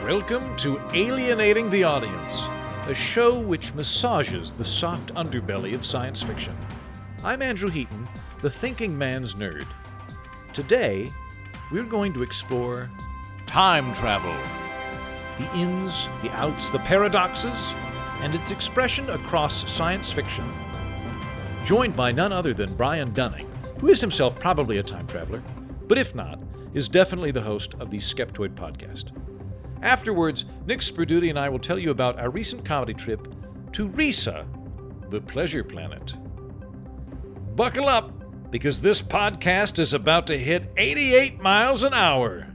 Welcome to Alienating the Audience, a show which massages the soft underbelly of science fiction. I'm Andrew Heaton, the thinking man's nerd. Today, we're going to explore time travel. The ins, the outs, the paradoxes, and its expression across science fiction. Joined by none other than Brian Dunning, who is himself probably a time traveler, but if not, is definitely the host of the Skeptoid Podcast. Afterwards, Nick Sperduti and I will tell you about our recent comedy trip to Risa, the pleasure planet. Buckle up, because this podcast is about to hit 88 miles an hour.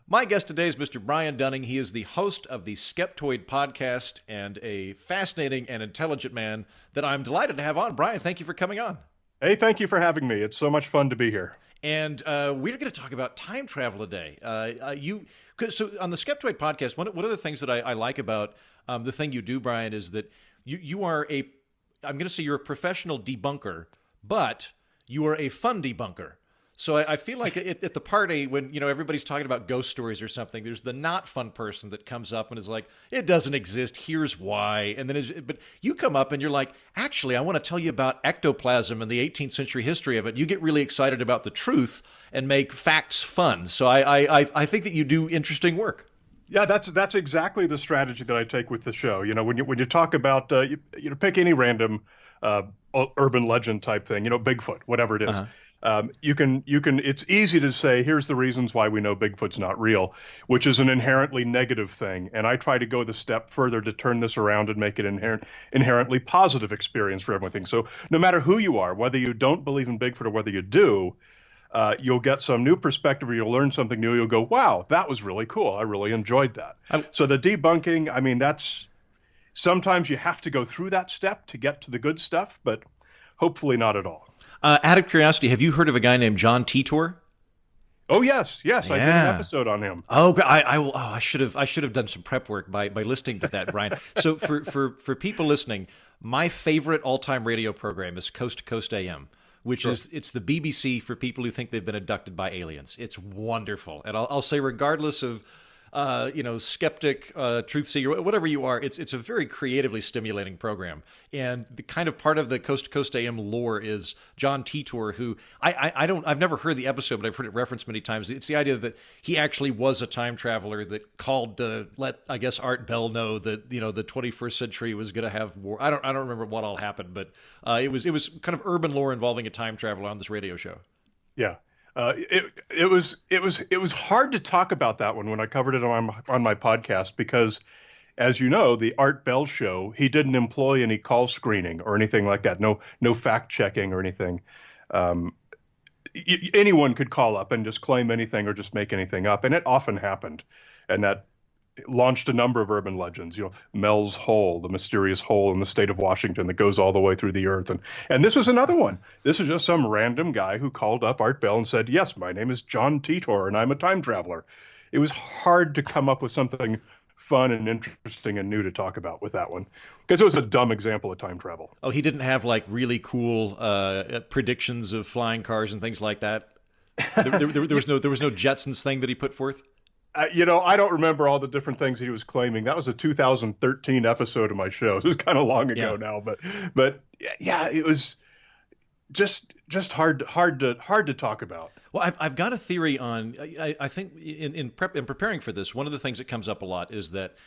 My guest today is Mr. Brian Dunning. He is the host of the Skeptoid Podcast and a fascinating and intelligent man that I'm delighted to have on. Brian, thank you for coming on. Hey, thank you for having me. It's so much fun to be here. And we're going to talk about time travel today. So on the Skeptoid Podcast, one of the things that I like about the thing you do, Brian, is that you are I'm going to say you're a professional debunker, but you are a fun debunker. So I feel like at the party when everybody's talking about ghost stories or something, there's the not fun person that comes up and is like, "It doesn't exist. Here's why." And then, but you come up and you're like, "Actually, I want to tell you about ectoplasm and the 18th century history of it." You get really excited about the truth and make facts fun. So I think that you do interesting work. Yeah, that's exactly the strategy that I take with the show. When you talk about pick any random urban legend type thing, Bigfoot, whatever it is. Uh-huh. It's easy to say, here's the reasons why we know Bigfoot's not real, which is an inherently negative thing. And I try to go the step further to turn this around and make it inherently positive experience for everything. So no matter who you are, whether you don't believe in Bigfoot or whether you do, you'll get some new perspective or you'll learn something new. You'll go, wow, that was really cool. I really enjoyed that. So the debunking, that's sometimes you have to go through that step to get to the good stuff, but hopefully not at all. Out of curiosity, have you heard of a guy named John Titor? Oh yes, Yeah. I did an episode on him. Oh, I should have done some prep work by listening to that, Brian. So for people listening, my favorite all-time radio program is Coast to Coast AM, which is it's the BBC for people who think they've been abducted by aliens. It's wonderful, and I'll say regardless of skeptic, truth seeker, whatever you are, it's a very creatively stimulating program. And the kind of part of the Coast to Coast AM lore is John Titor, who I've never heard the episode, but I've heard it referenced many times. It's the idea that he actually was a time traveler that called to let, I guess, Art Bell know that, the 21st century was going to have war. I don't remember what all happened, but it was kind of urban lore involving a time traveler on this radio show. Yeah. It was hard to talk about that one when I covered it on my podcast because, as you know, the Art Bell show, he didn't employ any call screening or anything like that. No fact checking or anything. Anyone could call up and just claim anything or just make anything up, and it often happened, and that launched a number of urban legends. Mel's Hole, the mysterious hole in the state of Washington that goes all the way through the earth. And this was another one. This is just some random guy who called up Art Bell and said, "Yes, my name is John Titor, and I'm a time traveler." It was hard to come up with something fun and interesting and new to talk about with that one, because it was a dumb example of time travel. Oh, he didn't have like really cool predictions of flying cars and things like that? There was no Jetsons thing that he put forth? I don't remember all the different things he was claiming. That was a 2013 episode of my show. It was kind of long ago now, but yeah, it was just hard to talk about. Well, I've got a theory on. I think in preparing for this, one of the things that comes up a lot is that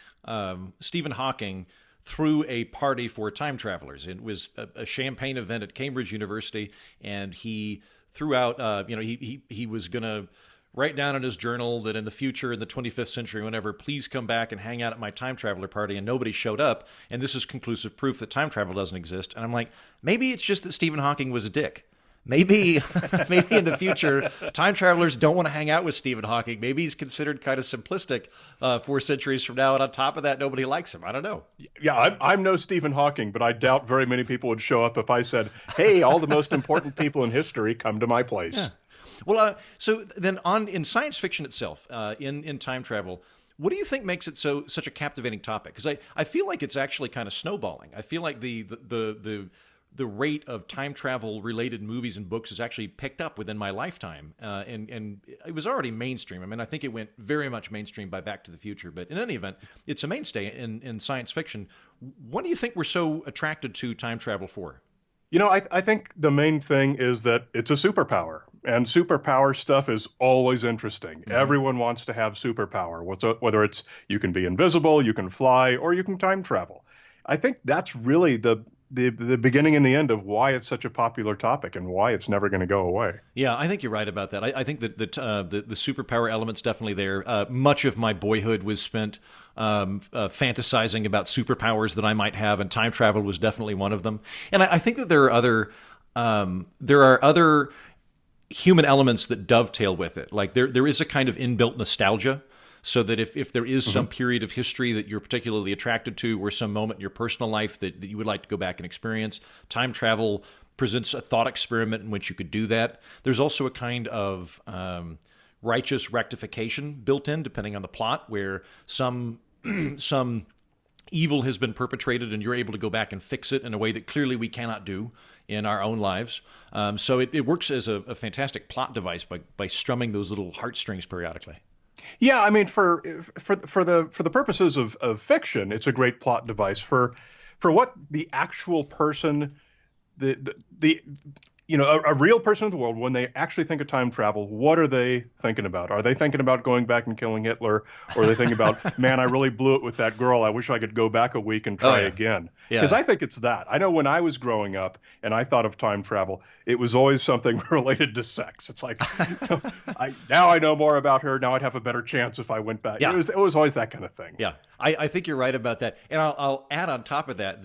Stephen Hawking threw a party for time travelers. It was a champagne event at Cambridge University, and he threw out. He was going to write down in his journal that in the future, in the 25th century, whenever, please come back and hang out at my time traveler party, and nobody showed up, and this is conclusive proof that time travel doesn't exist. And I'm like, maybe it's just that Stephen Hawking was a dick. Maybe in the future, time travelers don't want to hang out with Stephen Hawking. Maybe he's considered kind of simplistic 4 centuries from now, and on top of that, nobody likes him. I don't know. Yeah, I'm no Stephen Hawking, but I doubt very many people would show up if I said, "Hey, all the most important people in history, come to my place." Yeah. Well, so then in science fiction itself, in time travel, what do you think makes it such a captivating topic? Because I feel like it's actually kind of snowballing. I feel like the the rate of time travel related movies and books has actually picked up within my lifetime. And it was already mainstream. I mean, I think it went very much mainstream by Back to the Future. But in any event, it's a mainstay in science fiction. What do you think we're so attracted to time travel for? I think the main thing is that it's a superpower, and superpower stuff is always interesting. Mm-hmm. Everyone wants to have superpower, whether it's you can be invisible, you can fly, or you can time travel. I think that's really the beginning and the end of why it's such a popular topic and why it's never going to go away. Yeah, I think you're right about that. I think that the superpower element's definitely there. Much of my boyhood was spent fantasizing about superpowers that I might have, and time travel was definitely one of them. And I think that there are other human elements that dovetail with it. Like there is a kind of inbuilt nostalgia. So that if there is some period of history that you're particularly attracted to, or some moment in your personal life that you would like to go back and experience, time travel presents a thought experiment in which you could do that. There's also a kind of righteous rectification built in, depending on the plot, where some evil has been perpetrated and you're able to go back and fix it in a way that clearly we cannot do in our own lives. So it works as a fantastic plot device by strumming those little heartstrings periodically. Yeah, I mean, for the purposes of fiction, it's a great plot device. For what the actual person, a real person in the world, when they actually think of time travel, what are they thinking about? Are they thinking about going back and killing Hitler? Or are they thinking about, man, I really blew it with that girl. I wish I could go back a week and try again. Because I think it's that. I know when I was growing up and I thought of time travel, it was always something related to sex. It's like, now I know more about her. Now I'd have a better chance if I went back. Yeah. It was always that kind of thing. Yeah, I think you're right about that. And I'll add on top of that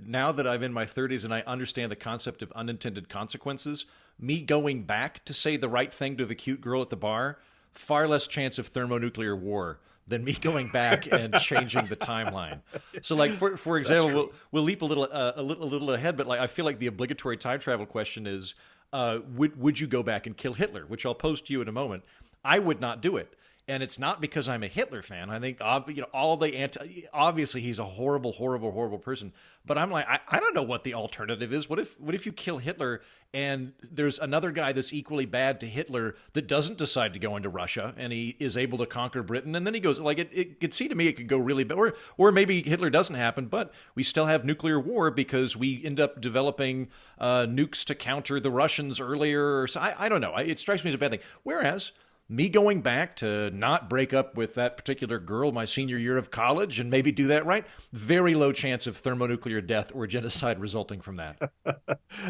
now that I'm in my 30s and I understand the concept of unintended consequences, me going back to say the right thing to the cute girl at the bar, far less chance of thermonuclear war than me going back and changing the timeline. So, like for example, we'll leap a little ahead, but like I feel like the obligatory time travel question is, would you go back and kill Hitler? Which I'll pose to you in a moment. I would not do it. And it's not because I'm a Hitler fan. I think obviously he's a horrible, horrible, horrible person. But I'm like, I don't know what the alternative is. What if you kill Hitler and there's another guy that's equally bad to Hitler that doesn't decide to go into Russia and he is able to conquer Britain, and then he goes like it could seem to me it could go really bad, or maybe Hitler doesn't happen, but we still have nuclear war because we end up developing nukes to counter the Russians earlier. So I don't know. It strikes me as a bad thing. Whereas me going back to not break up with that particular girl my senior year of college and maybe do that right, very low chance of thermonuclear death or genocide resulting from that.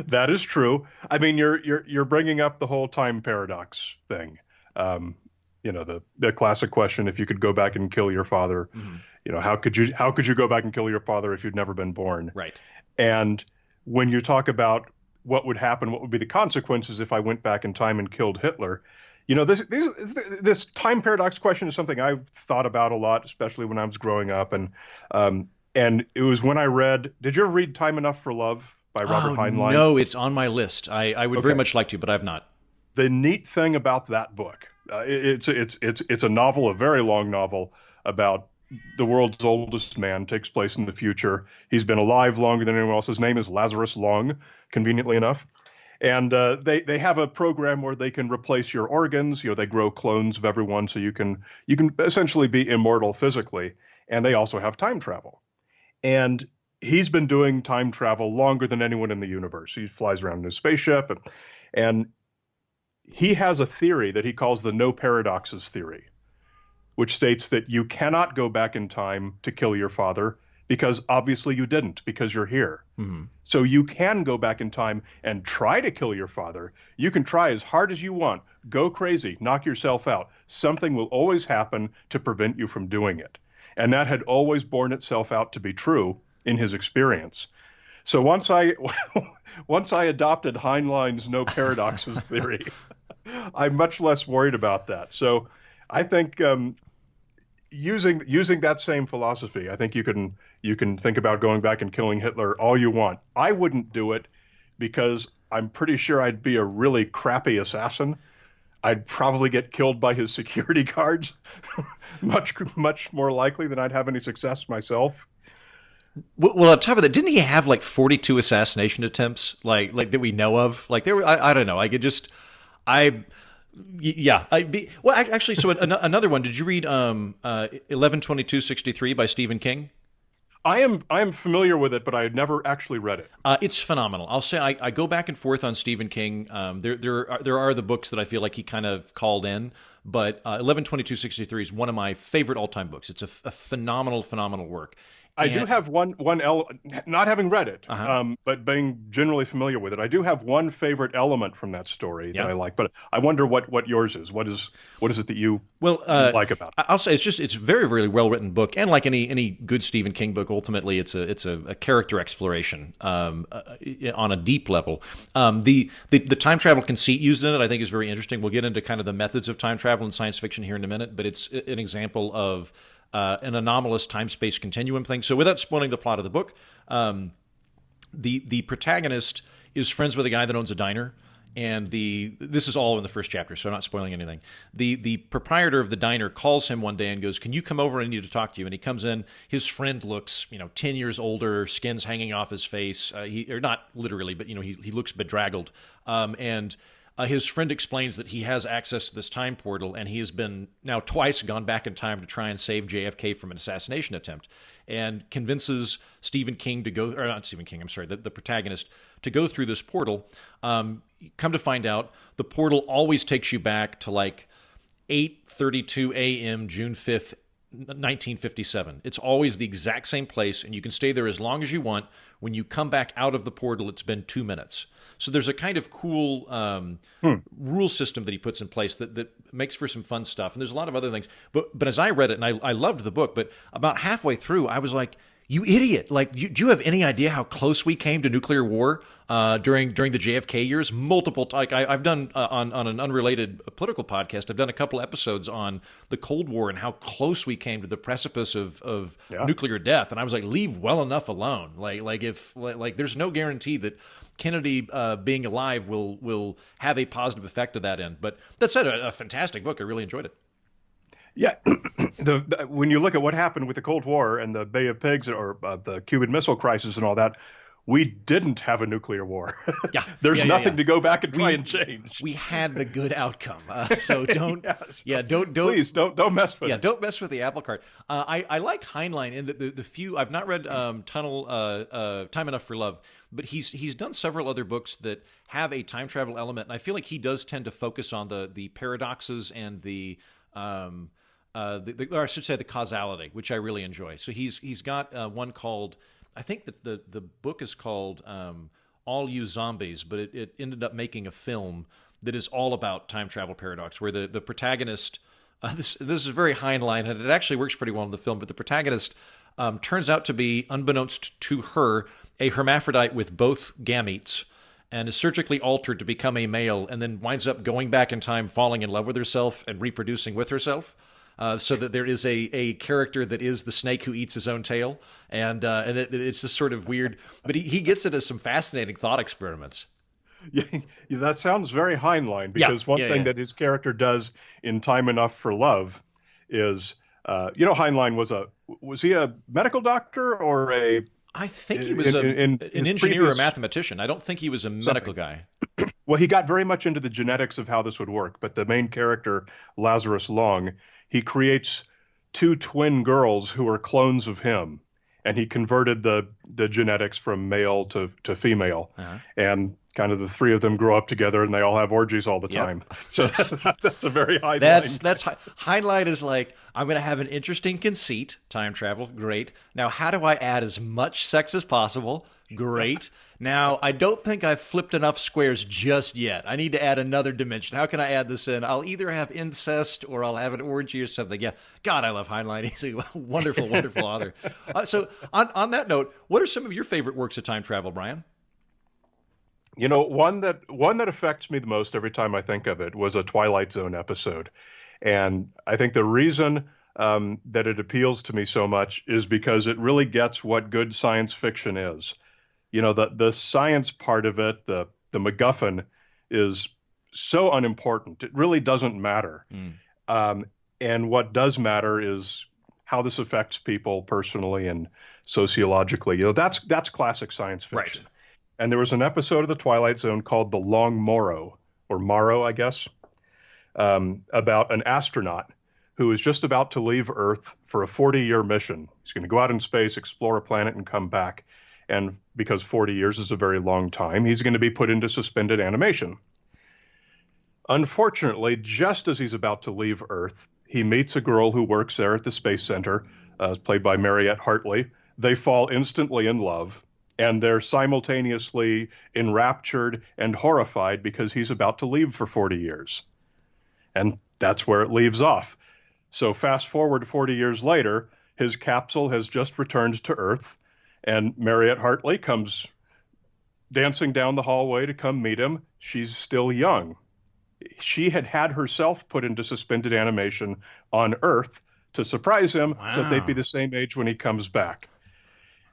That is true. I mean, you're bringing up the whole time paradox thing. The classic question: if you could go back and kill your father, how could you go back and kill your father if you'd never been born? Right. And when you talk about what would happen, what would be the consequences if I went back in time and killed Hitler? This time paradox question is something I've thought about a lot, especially when I was growing up. And it was when I read, did you ever read Time Enough for Love by Robert Heinlein? No, it's on my list. I would very much like to, but I've not. The neat thing about that book, it's a novel, a very long novel about the world's oldest man, takes place in the future. He's been alive longer than anyone else. His name is Lazarus Long, conveniently enough. And they have a program where they can replace your organs. They grow clones of everyone, so you can essentially be immortal physically. And they also have time travel. And he's been doing time travel longer than anyone in the universe. He flies around in his spaceship, and he has a theory that he calls the no paradoxes theory, which states that you cannot go back in time to kill your father, because obviously you didn't, because you're here. Mm-hmm. So you can go back in time and try to kill your father. You can try as hard as you want, go crazy, knock yourself out. Something will always happen to prevent you from doing it. And that had always borne itself out to be true in his experience. So once I adopted Heinlein's no paradoxes theory, I'm much less worried about that. So I think using that same philosophy, I think you can think about going back and killing Hitler all you want. I wouldn't do it because I'm pretty sure I'd be a really crappy assassin. I'd probably get killed by his security guards, much more likely than I'd have any success myself. Well, on top of that, didn't he have like 42 assassination attempts, like that we know of? Like there were, I don't know. I could just, I, yeah, actually, so another one. Did you read 11/22/63 by Stephen King? I am familiar with it, but I had never actually read it. It's phenomenal. I'll say I go back and forth on Stephen King. There are the books that I feel like he kind of called in, but 11/22/63 is one of my favorite all time books. It's a phenomenal work. I do have not having read it, but being generally familiar with it, I do have one favorite element from that story that I like. But I wonder what yours is. What is it that you like about it? I'll say it's very, very well written book, and like any good Stephen King book, ultimately it's a character exploration on a deep level. The time travel conceit used in it, I think, is very interesting. We'll get into kind of the methods of time travel in science fiction here in a minute, but it's an example of an anomalous time-space continuum thing. So without spoiling the plot of the book, the protagonist is friends with a guy that owns a diner, and this is all in the first chapter, so I'm not spoiling anything. The proprietor of the diner calls him one day and goes, "Can you come over? I need to talk to you." And he comes in. His friend looks, 10 years older, skin's hanging off his face. Or not literally, but he looks bedraggled. His friend explains that he has access to this time portal, and he has been now twice gone back in time to try and save JFK from an assassination attempt, and convinces Stephen King to go, or not Stephen King, I'm sorry, the protagonist, to go through this portal. Come to find out, the portal always takes you back to like 8:32 a.m. June 5th, 1957. It's always the exact same place, and you can stay there as long as you want. When you come back out of the portal, it's been 2 minutes. So there's a kind of cool rule system that he puts in place that makes for some fun stuff. And there's a lot of other things. But as I read it, and I loved the book, but about halfway through, I was like, you idiot. Like, do you have any idea how close we came to nuclear war during the JFK years? Multiple, like I've done on an unrelated political podcast, I've done a couple episodes on the Cold War and how close we came to the precipice of nuclear death. And I was like, leave well enough alone. Like there's no guarantee that Kennedy being alive will have a positive effect to that end. But that said, a fantastic book. I really enjoyed it. Yeah, when you look at what happened with the Cold War and the Bay of Pigs or the Cuban Missile Crisis and all that, we didn't have a nuclear war. Yeah, there's nothing to go back and try and change. We had the good outcome, so don't. Please don't mess with it. Yeah, don't mess with the apple cart. I like Heinlein in the few. I've not read Time Enough for Love, but he's done several other books that have a time travel element, and I feel like he does tend to focus on the paradoxes and or I should say the causality, which I really enjoy. So he's got one called, I think that the book is called All You Zombies, but it ended up making a film that is all about time travel paradox, where the protagonist, this is very Heinlein, and it actually works pretty well in the film, but the protagonist turns out to be, unbeknownst to her, a hermaphrodite with both gametes, and is surgically altered to become a male, and then winds up going back in time, falling in love with herself, and reproducing with herself. So that there is a character that is the snake who eats his own tail, and it's just sort of weird. But he gets into some fascinating thought experiments. Yeah, that sounds very Heinlein, because one thing that his character does in Time Enough for Love is, Heinlein was he a medical doctor or a? I think he was an engineer or a mathematician. I don't think he was a medical guy. Well, he got very much into the genetics of how this would work. But the main character, Lazarus Long, he creates two twin girls who are clones of him. And he converted the genetics from male to female. Uh-huh. And kind of the three of them grow up together, and they all have orgies all the time. So that's a very Heinlein. That's Heinlein is like, I'm going to have an interesting conceit, time travel, great. Now, how do I add as much sex as possible? Great. Now, I don't think I've flipped enough squares just yet. I need to add another dimension. How can I add this in? I'll either have incest or I'll have an orgy or something. Yeah, God, I love Heinlein. He's a wonderful, wonderful author. So on that note, what are some of your favorite works of time travel, Brian? One that affects me the most every time I think of it was a Twilight Zone episode. And I think the reason that it appeals to me so much is because it really gets what good science fiction is. The science part of it, the MacGuffin, is so unimportant. It really doesn't matter. And what does matter is how this affects people personally and sociologically. That's classic science fiction. Right. And there was an episode of The Twilight Zone called The Long Morrow, or Morrow, I guess, about an astronaut who is just about to leave Earth for a 40-year mission. He's going to go out in space, explore a planet, and come back. And because 40 years is a very long time, he's going to be put into suspended animation. Unfortunately, just as he's about to leave Earth, he meets a girl who works there at the Space Center, played by Mariette Hartley. They fall instantly in love, and they're simultaneously enraptured and horrified because he's about to leave for 40 years. And that's where it leaves off. So fast forward 40 years later, his capsule has just returned to Earth, and Mariette Hartley comes dancing down the hallway to come meet him. She's still young. She had herself put into suspended animation on Earth to surprise him so that they'd be the same age when he comes back.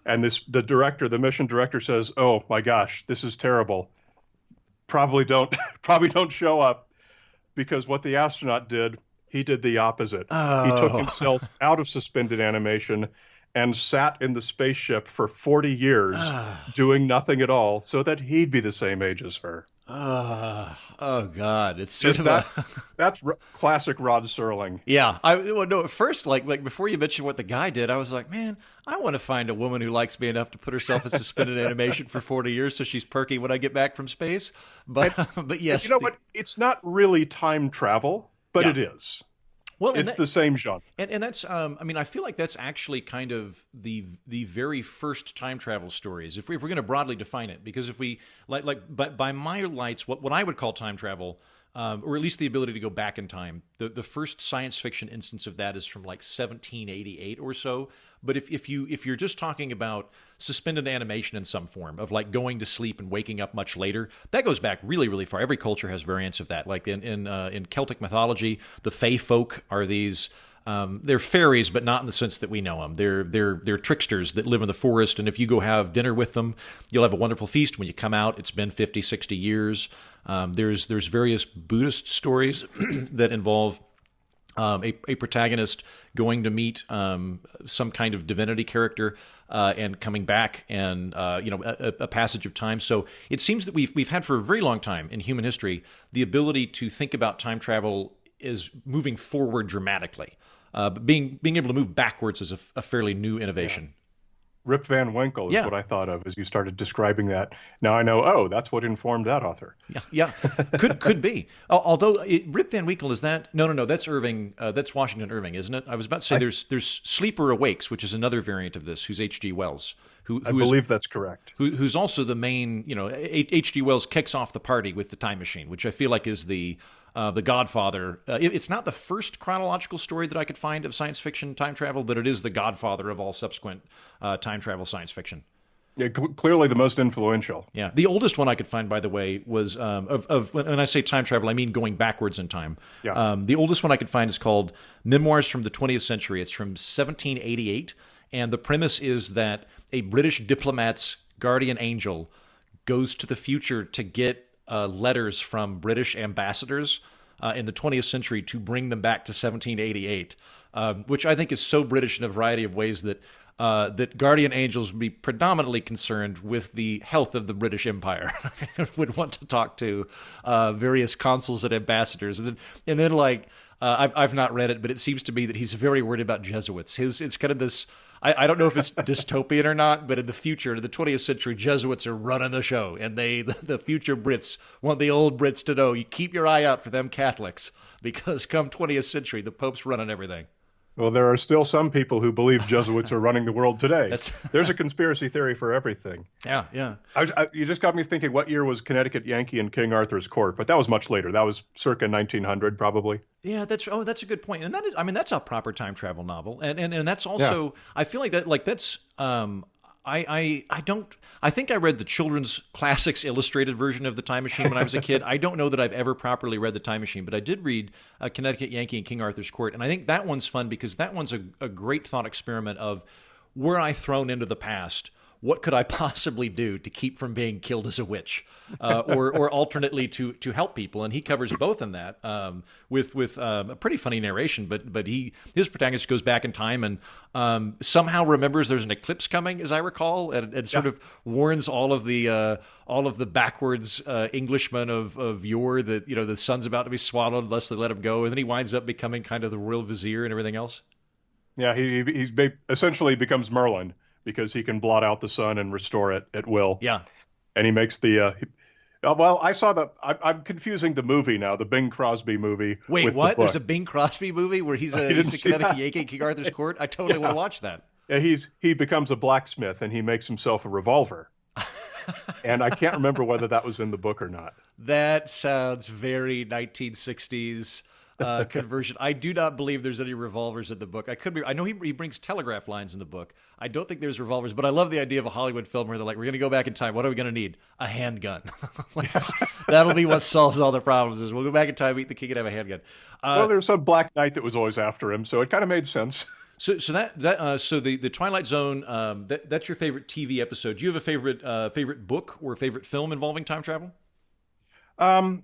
And the mission director says, "Oh my gosh, this is terrible. Probably don't show up," because what the astronaut did, he did the opposite. Oh. He took himself out of suspended animation and sat in the spaceship for 40 years doing nothing at all so that he'd be the same age as her. Oh God! It's that's classic Rod Serling. Yeah, at first, like before you mentioned what the guy did, I was like, man, I want to find a woman who likes me enough to put herself in suspended animation for 40 years so she's perky when I get back from space. But yes, but it's not really time travel, but it is. Well, it's the same genre. And that's, I feel like that's actually kind of the very first time travel stories, if we're going to broadly define it. Because if we, by my lights, what I would call time travel, or at least the ability to go back in time, the first science fiction instance of that is from like 1788 or so. But if you're just talking about suspended animation in some form of like going to sleep and waking up much later, that goes back really, really far. Every culture has variants of that. Like in Celtic mythology, the Fae folk are these. They're fairies, but not in the sense that we know them. They're tricksters that live in the forest, and if you go have dinner with them, you'll have a wonderful feast. When you come out, it's been 50, 60 years. There's various Buddhist stories that involve a protagonist going to meet some kind of divinity character and coming back, and a passage of time. So it seems that we've had for a very long time in human history the ability to think about time travel as moving forward dramatically. But being able to move backwards is a fairly new innovation. Yeah. Rip Van Winkle is what I thought of as you started describing that. Now I know, that's what informed that author. Yeah. Could be. Although Rip Van Winkle, is that? No, that's Irving. That's Washington Irving, isn't it? I was about to say there's Sleeper Awakes, which is another variant of this, who's H.G. Wells. I believe that's correct. Who's also the main, H.G. Wells kicks off the party with the time machine, which I feel like is the Godfather. It's not the first chronological story that I could find of science fiction time travel, but it is the Godfather of all subsequent time travel science fiction. Yeah, clearly the most influential. Yeah, the oldest one I could find, by the way, was of when I say time travel, I mean going backwards in time. Yeah. The oldest one I could find is called Memoirs from the 20th Century. It's from 1788, and the premise is that a British diplomat's guardian angel goes to the future to get letters from British ambassadors in the 20th century to bring them back to 1788, which I think is so British in a variety of ways that guardian angels would be predominantly concerned with the health of the British Empire, would want to talk to various consuls and ambassadors, and then I've not read it, but it seems to me that he's very worried about Jesuits. It's kind of this. I don't know if it's dystopian or not, but in the future, in the 20th century, Jesuits are running the show, and the future Brits want the old Brits to know, you keep your eye out for them Catholics, because come 20th century, the Pope's running everything. Well, there are still some people who believe Jesuits are running the world today. There's a conspiracy theory for everything. Yeah. You just got me thinking, what year was Connecticut Yankee in King Arthur's Court? But that was much later. That was circa 1900, probably. Yeah, that's a good point. And that's a proper time travel novel. And that's also, I feel like that's, I think I read the children's classics illustrated version of The Time Machine when I was a kid. I don't know that I've ever properly read The Time Machine, but I did read Connecticut Yankee and King Arthur's Court. And I think that one's fun because that one's a great thought experiment of, were I thrown into the past, what could I possibly do to keep from being killed as a witch, or alternately to help people? And he covers both in that, with a pretty funny narration. But his protagonist goes back in time and somehow remembers there's an eclipse coming, as I recall, and sort of warns all of the backwards Englishmen of yore that the sun's about to be swallowed unless they let him go, and then he winds up becoming kind of the royal vizier and everything else. Yeah, he essentially becomes Merlin, because he can blot out the sun and restore it at will. Yeah. And he makes the well, I saw I'm confusing the movie now, the Bing Crosby movie. Wait, what? There's a Bing Crosby movie where he's a kinetic yank at King Arthur's court? I totally want to watch that. Yeah, he becomes a blacksmith and he makes himself a revolver. And I can't remember whether that was in the book or not. That sounds very 1960s conversion. I do not believe there's any revolvers in the book. I could be. I know he brings telegraph lines in the book. I don't think there's revolvers, but I love the idea of a Hollywood film where they're like, we're going to go back in time. What are we going to need? A handgun. That'll be what solves all the problems. Is we'll go back in time, meet the king, and have a handgun. Well, there's some Black Knight that was always after him, so it kind of made sense. So the Twilight Zone, that's your favorite TV episode. Do you have a favorite book or favorite film involving time travel? Oh,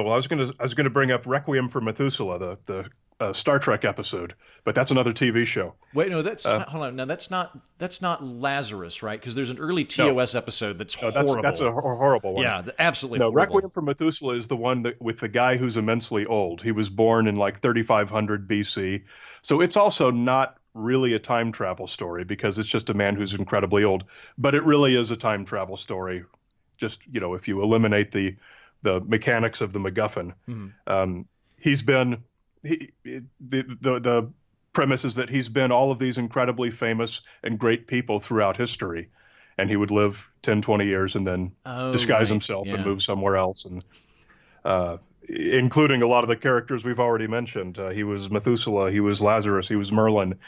well, I was gonna bring up Requiem for Methuselah, the Star Trek episode, but that's another TV show. Wait, no, hold on. Now that's not Lazarus, right? Because there's an early TOS episode that's horrible. That's a horrible one. Yeah, absolutely. No, horrible. Requiem for Methuselah is the one with the guy who's immensely old. He was born in like 3500 BC, so it's also not really a time travel story because it's just a man who's incredibly old. But it really is a time travel story. Just if you eliminate the mechanics of the MacGuffin. Mm-hmm. The premise is that he's been all of these incredibly famous and great people throughout history, and he would live 10, 20 years and then disguise himself and move somewhere else, and including a lot of the characters we've already mentioned. He was Methuselah, he was Lazarus, he was Merlin,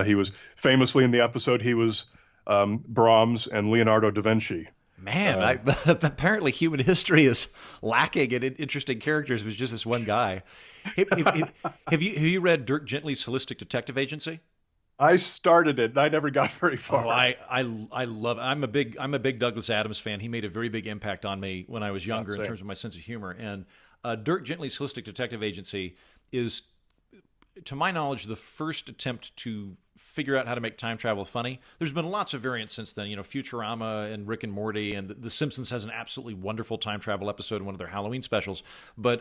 he was famously in the episode he was Brahms and Leonardo da Vinci. Man, apparently human history is lacking in interesting characters. It was just this one guy. Have you read Dirk Gently's Holistic Detective Agency? I started it, and I never got very far. Oh, I love it. I'm a big Douglas Adams fan. He made a very big impact on me when I was younger in terms of my sense of humor. And Dirk Gently's Holistic Detective Agency is, to my knowledge, the first attempt to figure out how to make time travel funny. There's been lots of variants since then, Futurama and Rick and Morty, and The Simpsons has an absolutely wonderful time travel episode in one of their Halloween specials. But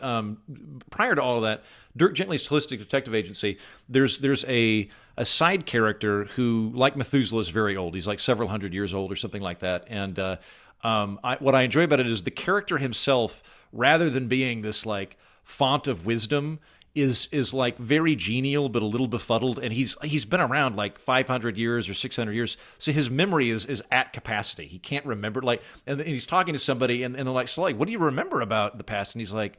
prior to all of that, Dirk Gently's Holistic Detective Agency, there's a side character who, like Methuselah, is very old. He's like several hundred years old or something like that. And what I enjoy about it is the character himself, rather than being this like font of wisdom, is like very genial but a little befuddled, and he's been around like 500 years or 600 years, so his memory is at capacity. He can't remember, like, and he's talking to somebody and they're like, so like, what do you remember about the past? And he's like,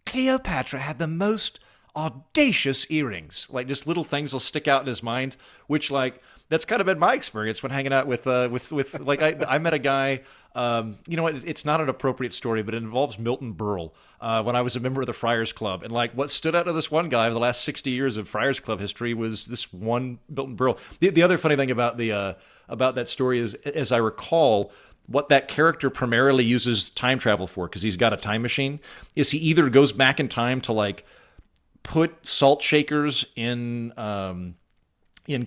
Cleopatra had the most audacious earrings. Like, just little things will stick out in his mind, which, like, that's kind of been my experience when hanging out with like, I met a guy, it's not an appropriate story, but it involves Milton Berle, when I was a member of the Friars Club. And like, what stood out to this one guy over the last 60 years of Friars Club history was this one Milton Berle. The other funny thing about about that story is, as I recall, what that character primarily uses time travel for, because he's got a time machine, is he either goes back in time to like put salt shakers in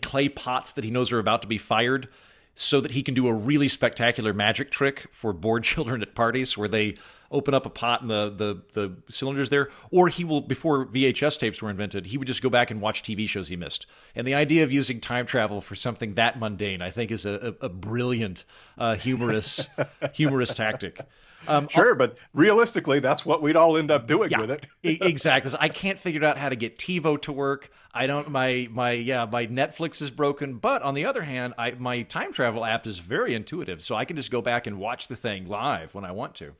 clay pots that he knows are about to be fired, so that he can do a really spectacular magic trick for bored children at parties where they open up a pot and the cylinder's there. Or he will, before VHS tapes were invented, he would just go back and watch TV shows he missed. And the idea of using time travel for something that mundane, I think, is a brilliant, humorous tactic. Sure, but realistically, that's what we'd all end up doing with it. Exactly. I can't figure out how to get TiVo to work. My Netflix is broken. But on the other hand, my time travel app is very intuitive, so I can just go back and watch the thing live when I want to.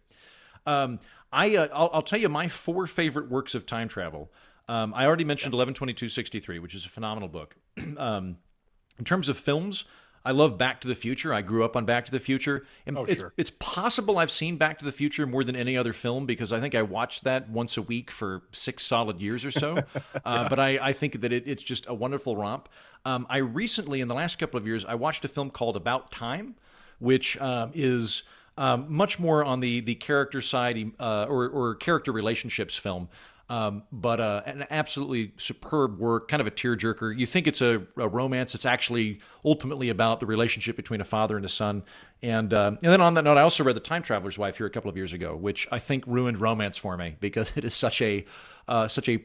I'll tell you my 4 favorite works of time travel. I already mentioned 11/22/63, which is a phenomenal book. In terms of films, I love Back to the Future. I grew up on Back to the Future. And it's possible I've seen Back to the Future more than any other film, because I think I watched that once a week for 6 solid years or so. But I think that it's just a wonderful romp. I recently, in the last couple of years, I watched a film called About Time, which is much more on the character side or character relationships film. But an absolutely superb work, kind of a tearjerker. You think it's a romance. It's actually ultimately about the relationship between a father and a son. And then on that note, I also read The Time Traveler's Wife here a couple of years ago, which I think ruined romance for me because it is such a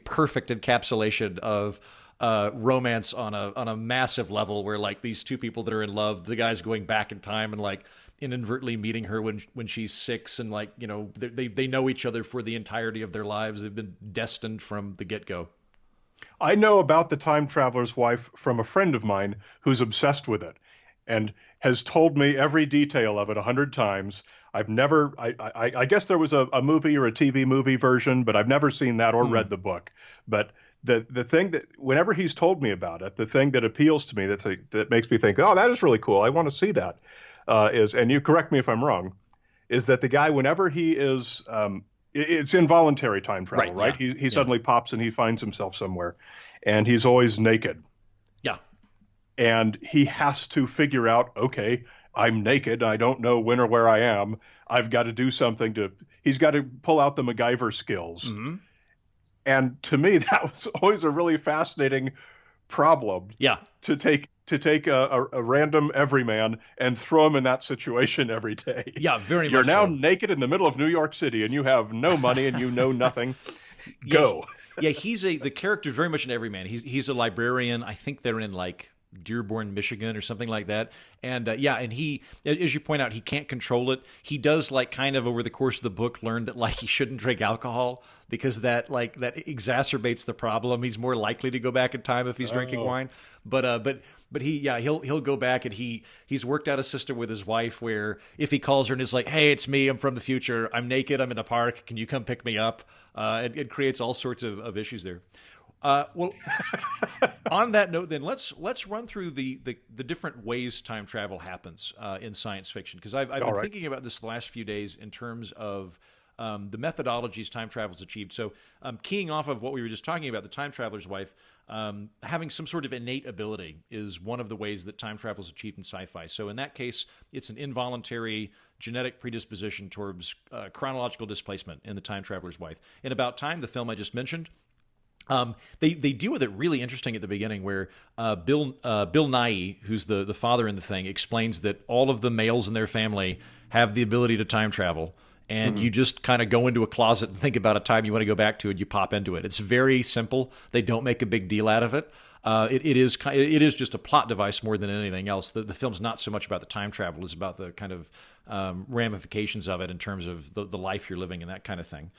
perfect encapsulation of romance on a massive level, where like these two people that are in love, the guy's going back in time and like inadvertently meeting her when she's 6, and like, you know, they know each other for the entirety of their lives. They've been destined from the get-go. I know about The Time Traveler's Wife from a friend of mine who's obsessed with it and has told me every detail of it 100 times. I've never, I guess there was a movie or a TV movie version, but I've never seen that or read the book. But the thing that, whenever he's told me about it, the thing that appeals to me, that makes me think, oh, that is really cool, I want to see that, is, and you correct me if I'm wrong, is that the guy, whenever he is, it's involuntary time travel, right? Yeah. He suddenly pops and he finds himself somewhere, and he's always naked. Yeah. And he has to figure out, okay, I'm naked, I don't know when or where I am, I've got to do something he's got to pull out the MacGyver skills. Mm-hmm. And to me, that was always a really fascinating problem. Yeah. To take a random everyman and throw him in that situation every day. Yeah, very much. You're now naked in the middle of New York City, and you have no money, and you know nothing. Go. Yeah, the character is very much an everyman. He's a librarian. I think they're in like Dearborn, Michigan, or something like that. And and he, as you point out, he can't control it. He does, like, kind of over the course of the book learn that like he shouldn't drink alcohol because that exacerbates the problem. He's more likely to go back in time if he's drinking wine. But he'll go back, and he's worked out a system with his wife where if he calls her and is like, hey, it's me, I'm from the future, I'm naked, I'm in the park, can you come pick me up? It creates all sorts of issues there. Well, on that note, then let's run through the different ways time travel happens in science fiction, because I've been thinking about this the last few days in terms of the methodologies time travel is achieved. So keying off of what we were just talking about, the time traveler's wife, having some sort of innate ability is one of the ways that time travel is achieved in sci-fi. So in that case, it's an involuntary genetic predisposition towards chronological displacement in the time traveler's wife. In About Time, the film I just mentioned, they deal with it really interesting at the beginning, where Bill Nighy, who's the father in the thing, explains that all of the males in their family have the ability to time travel, and you just kind of go into a closet and think about a time you want to go back to, and you pop into it. It's very simple. They don't make a big deal out of it. It is just a plot device more than anything else. The film's not so much about the time travel; it's about the kind of ramifications of it in terms of the life you're living and that kind of thing.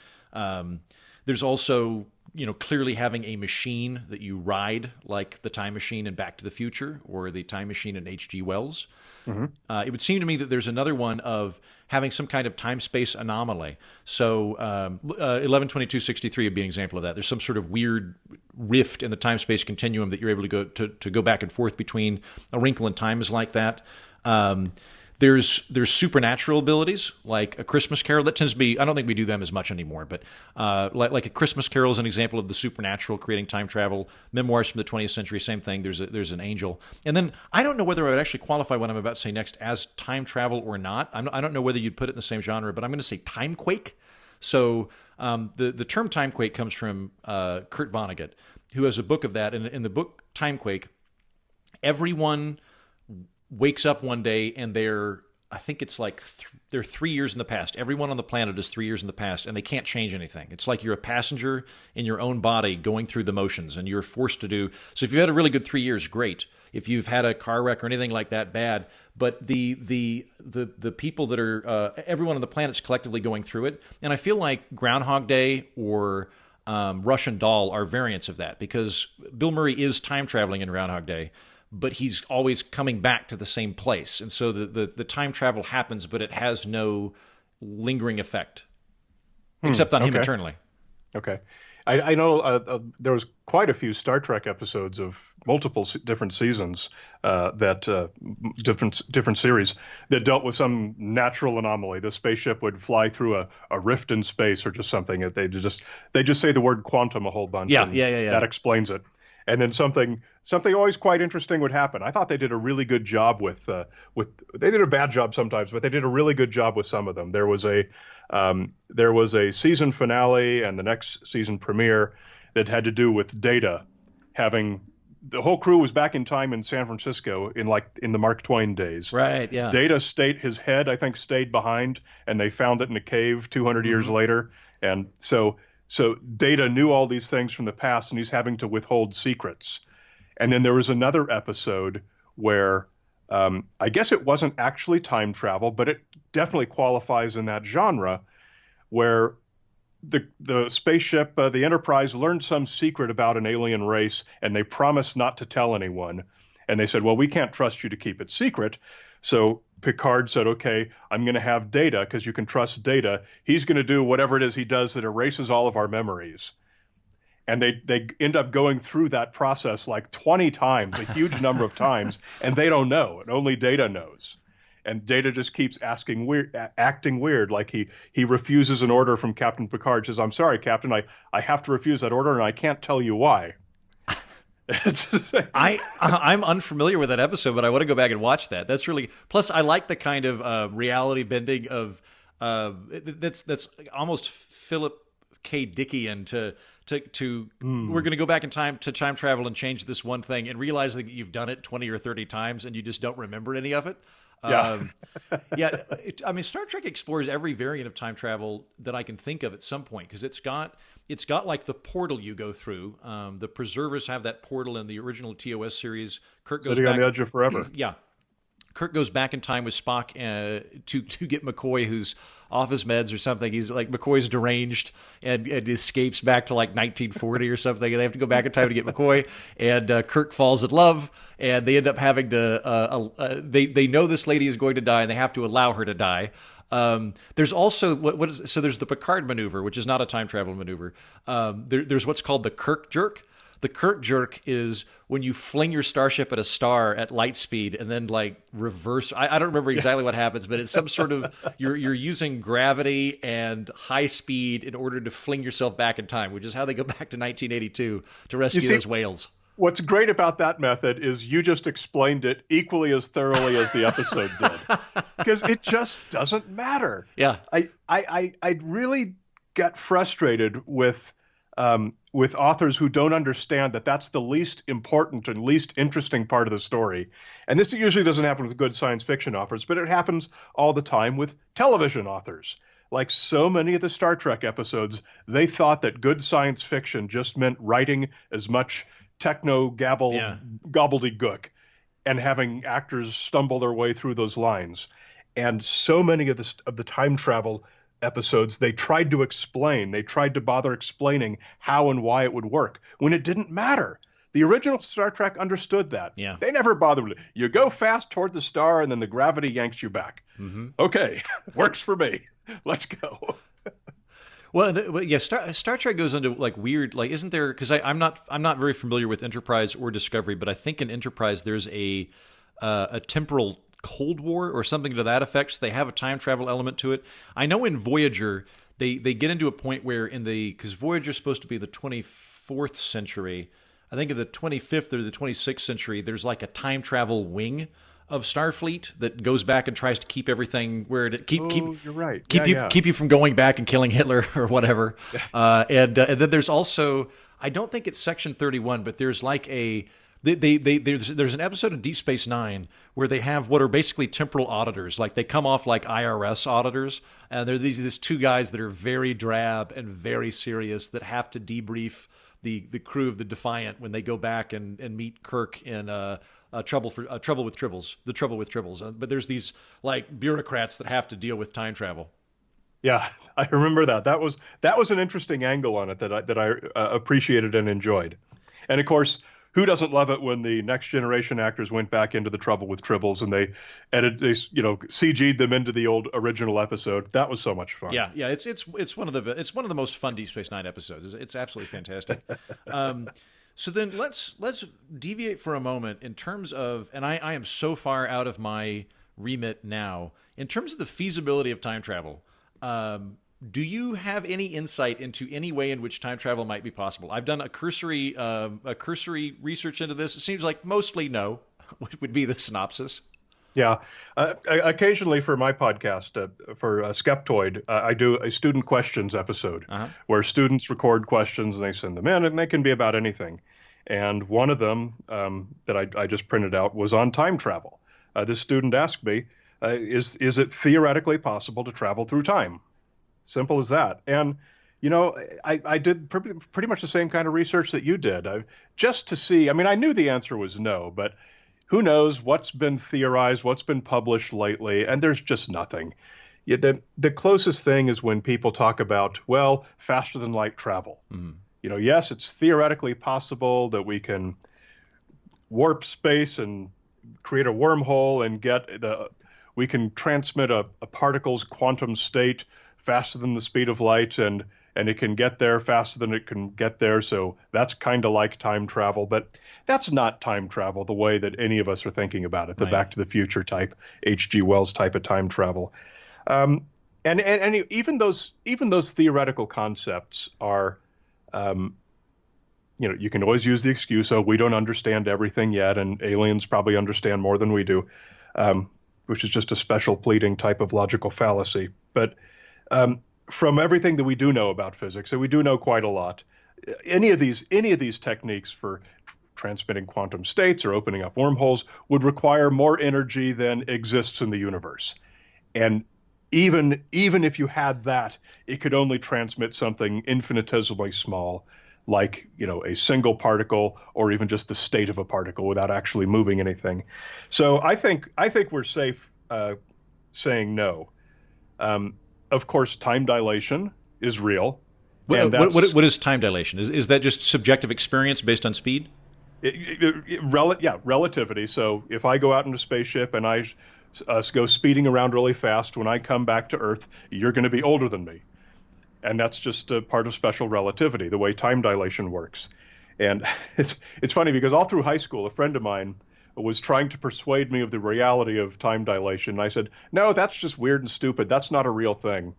There's also, clearly having a machine that you ride, like the Time Machine in Back to the Future or the Time Machine in H.G. Wells. Mm-hmm. It would seem to me that there's another one of having some kind of time-space anomaly. So 11/22/63 would be an example of that. There's some sort of weird rift in the time-space continuum that you're able to go back and forth between. A Wrinkle in Time is like that. There's supernatural abilities, like A Christmas Carol. That tends to be, I don't think we do them as much anymore, but like A Christmas Carol is an example of the supernatural creating time travel. Memoirs from the 20th Century, same thing. There's an angel. And then I don't know whether I would actually qualify what I'm about to say next as time travel or not. I don't know whether you'd put it in the same genre, but I'm going to say timequake. So the term timequake comes from Kurt Vonnegut, who has a book of that. And in the book Timequake, everyone wakes up one day and they're 3 years in the past. Everyone on the planet is 3 years in the past, and they can't change anything. It's like you're a passenger in your own body going through the motions, and you're forced to do. So if you had a really good 3 years, great. If you've had a car wreck or anything like that, bad. But the people that are everyone on the planet's collectively going through it, and I feel like Groundhog Day or Russian Doll are variants of that, because Bill Murray is time traveling in Groundhog Day, but he's always coming back to the same place. And so the time travel happens, but it has no lingering effect, except on him eternally. Okay. I know there was quite a few Star Trek episodes of multiple different seasons, different series that dealt with some natural anomaly. The spaceship would fly through a rift in space or just something. They just say the word quantum a whole bunch. Yeah. That explains it. and then something always quite interesting would happen. I thought they did a really good job with they did a bad job sometimes, but they did a really good job with some of them. There was a season finale and the next season premiere that had to do with Data having the whole crew was back in time in San Francisco in the Mark Twain days. Right, yeah. Data his head, I think, stayed behind, and they found it in a cave 200 years later. And so Data knew all these things from the past, and he's having to withhold secrets. And then there was another episode where I guess it wasn't actually time travel, but it definitely qualifies in that genre, where the spaceship, the Enterprise, learned some secret about an alien race, and they promised not to tell anyone. And they said, well, we can't trust you to keep it secret. So Picard said, okay, I'm going to have Data, because you can trust Data. He's going to do whatever it is he does that erases all of our memories. And they end up going through that process like 20 times, a huge number of times, and they don't know. And only Data knows. And Data just keeps acting weird, like he refuses an order from Captain Picard. Says, "I'm sorry, Captain, I have to refuse that order, and I can't tell you why." I'm unfamiliar with that episode, but I want to go back and watch that. That's really. Plus, I like the kind of reality bending of that's almost Philip K. Dickian to we're going to go back in time to time travel and change this one thing, and realizing that you've done it 20 or 30 times and you just don't remember any of it. Yeah. I mean, Star Trek explores every variant of time travel that I can think of at some point, because it's got like the portal you go through. The Preservers have that portal in the original TOS series. Kirk goes Sitting back on the edge of forever. Yeah. Kirk goes back in time with Spock to get McCoy, who's off his meds or something. He's like, McCoy's deranged and escapes back to like 1940 or something. And they have to go back in time to get McCoy. And Kirk falls in love, and they end up having to. They know this lady is going to die, and they have to allow her to die. There's also so there's the Picard maneuver, which is not a time travel maneuver. There's what's called the Kirk jerk. The Kirk jerk is when you fling your starship at a star at light speed and then like reverse. I don't remember exactly what happens, but it's some sort of you're using gravity and high speed in order to fling yourself back in time, which is how they go back to 1982 to rescue those whales. What's great about that method is you just explained it equally as thoroughly as the episode did, because it just doesn't matter. Yeah, I really got frustrated with authors who don't understand that that's the least important and least interesting part of the story. And this usually doesn't happen with good science fiction authors, but it happens all the time with television authors. Like so many of the Star Trek episodes, they thought that good science fiction just meant writing as much gobbledygook and having actors stumble their way through those lines. And so many of the time travel episodes, they tried to bother explaining how and why it would work when it didn't matter. The original Star Trek understood that. Yeah. They never bothered with it. You go fast toward the star, and then the gravity yanks you back. Mm-hmm. Okay, works for me. Let's go. Well, yeah, Star Trek goes into like weird, like, isn't there? Because I'm not very familiar with Enterprise or Discovery, but I think in Enterprise there's a temporal Cold War or something to that effect. So they have a time travel element to it. I know in Voyager they get into a point where because Voyager's supposed to be the 24th century, I think in the 25th or the 26th century, there's like a time travel wing of Starfleet that goes back and tries to keep everything where it you're right. Keep you from going back and killing Hitler or whatever. And then there's also, I don't think it's Section 31, but there's like there's an episode in Deep Space Nine where they have what are basically temporal auditors. Like they come off like IRS auditors, and they're these two guys that are very drab and very serious that have to debrief the crew of the Defiant when they go back and meet Kirk in Trouble with Tribbles. But there's these like bureaucrats that have to deal with time travel. Yeah, I remember that. That was an interesting angle on it that I appreciated and enjoyed. And of course, who doesn't love it when the Next Generation actors went back into the Trouble with Tribbles and they CG'd them into the old original episode? That was so much fun. Yeah, it's one of the most fun Deep Space Nine episodes. It's absolutely fantastic. So then let's deviate for a moment in terms of, and I am so far out of my remit now in terms of the feasibility of time travel. Do you have any insight into any way in which time travel might be possible? I've done a cursory research into this. It seems like mostly no would be the synopsis. Yeah. Occasionally for my podcast, for Skeptoid, I do a student questions episode where students record questions and they send them in, and they can be about anything. And one of them that I just printed out was on time travel. This student asked me, is it theoretically possible to travel through time? Simple as that. And, I did pretty much the same kind of research that you did, just to see. I mean, I knew the answer was no, but who knows what's been theorized, what's been published lately, and there's just nothing. The closest thing is when people talk about, well, faster than light travel. Mm-hmm. Yes, it's theoretically possible that we can warp space and create a wormhole and we can transmit a particle's quantum state faster than the speed of light, and it can get there faster than it can get there. So that's kind of like time travel, but that's not time travel the way that any of us are thinking about it, the Back to the Future type, H.G. Wells type of time travel. And even those theoretical concepts are, you can always use the excuse, oh, we don't understand everything yet, and aliens probably understand more than we do, which is just a special pleading type of logical fallacy. But from everything that we do know about physics, and we do know quite a lot, any of these techniques for transmitting quantum states or opening up wormholes would require more energy than exists in the universe. And even if you had that, it could only transmit something infinitesimally small, like a single particle or even just the state of a particle without actually moving anything. So I think we're safe saying no. Of course, time dilation is real. What is time dilation? Is that just subjective experience based on speed? Relativity. So if I go out in a spaceship and I go speeding around really fast, when I come back to Earth, you're going to be older than me. And that's just a part of special relativity, the way time dilation works. And it's funny because all through high school, a friend of mine was trying to persuade me of the reality of time dilation. And I said, no, that's just weird and stupid. That's not a real thing.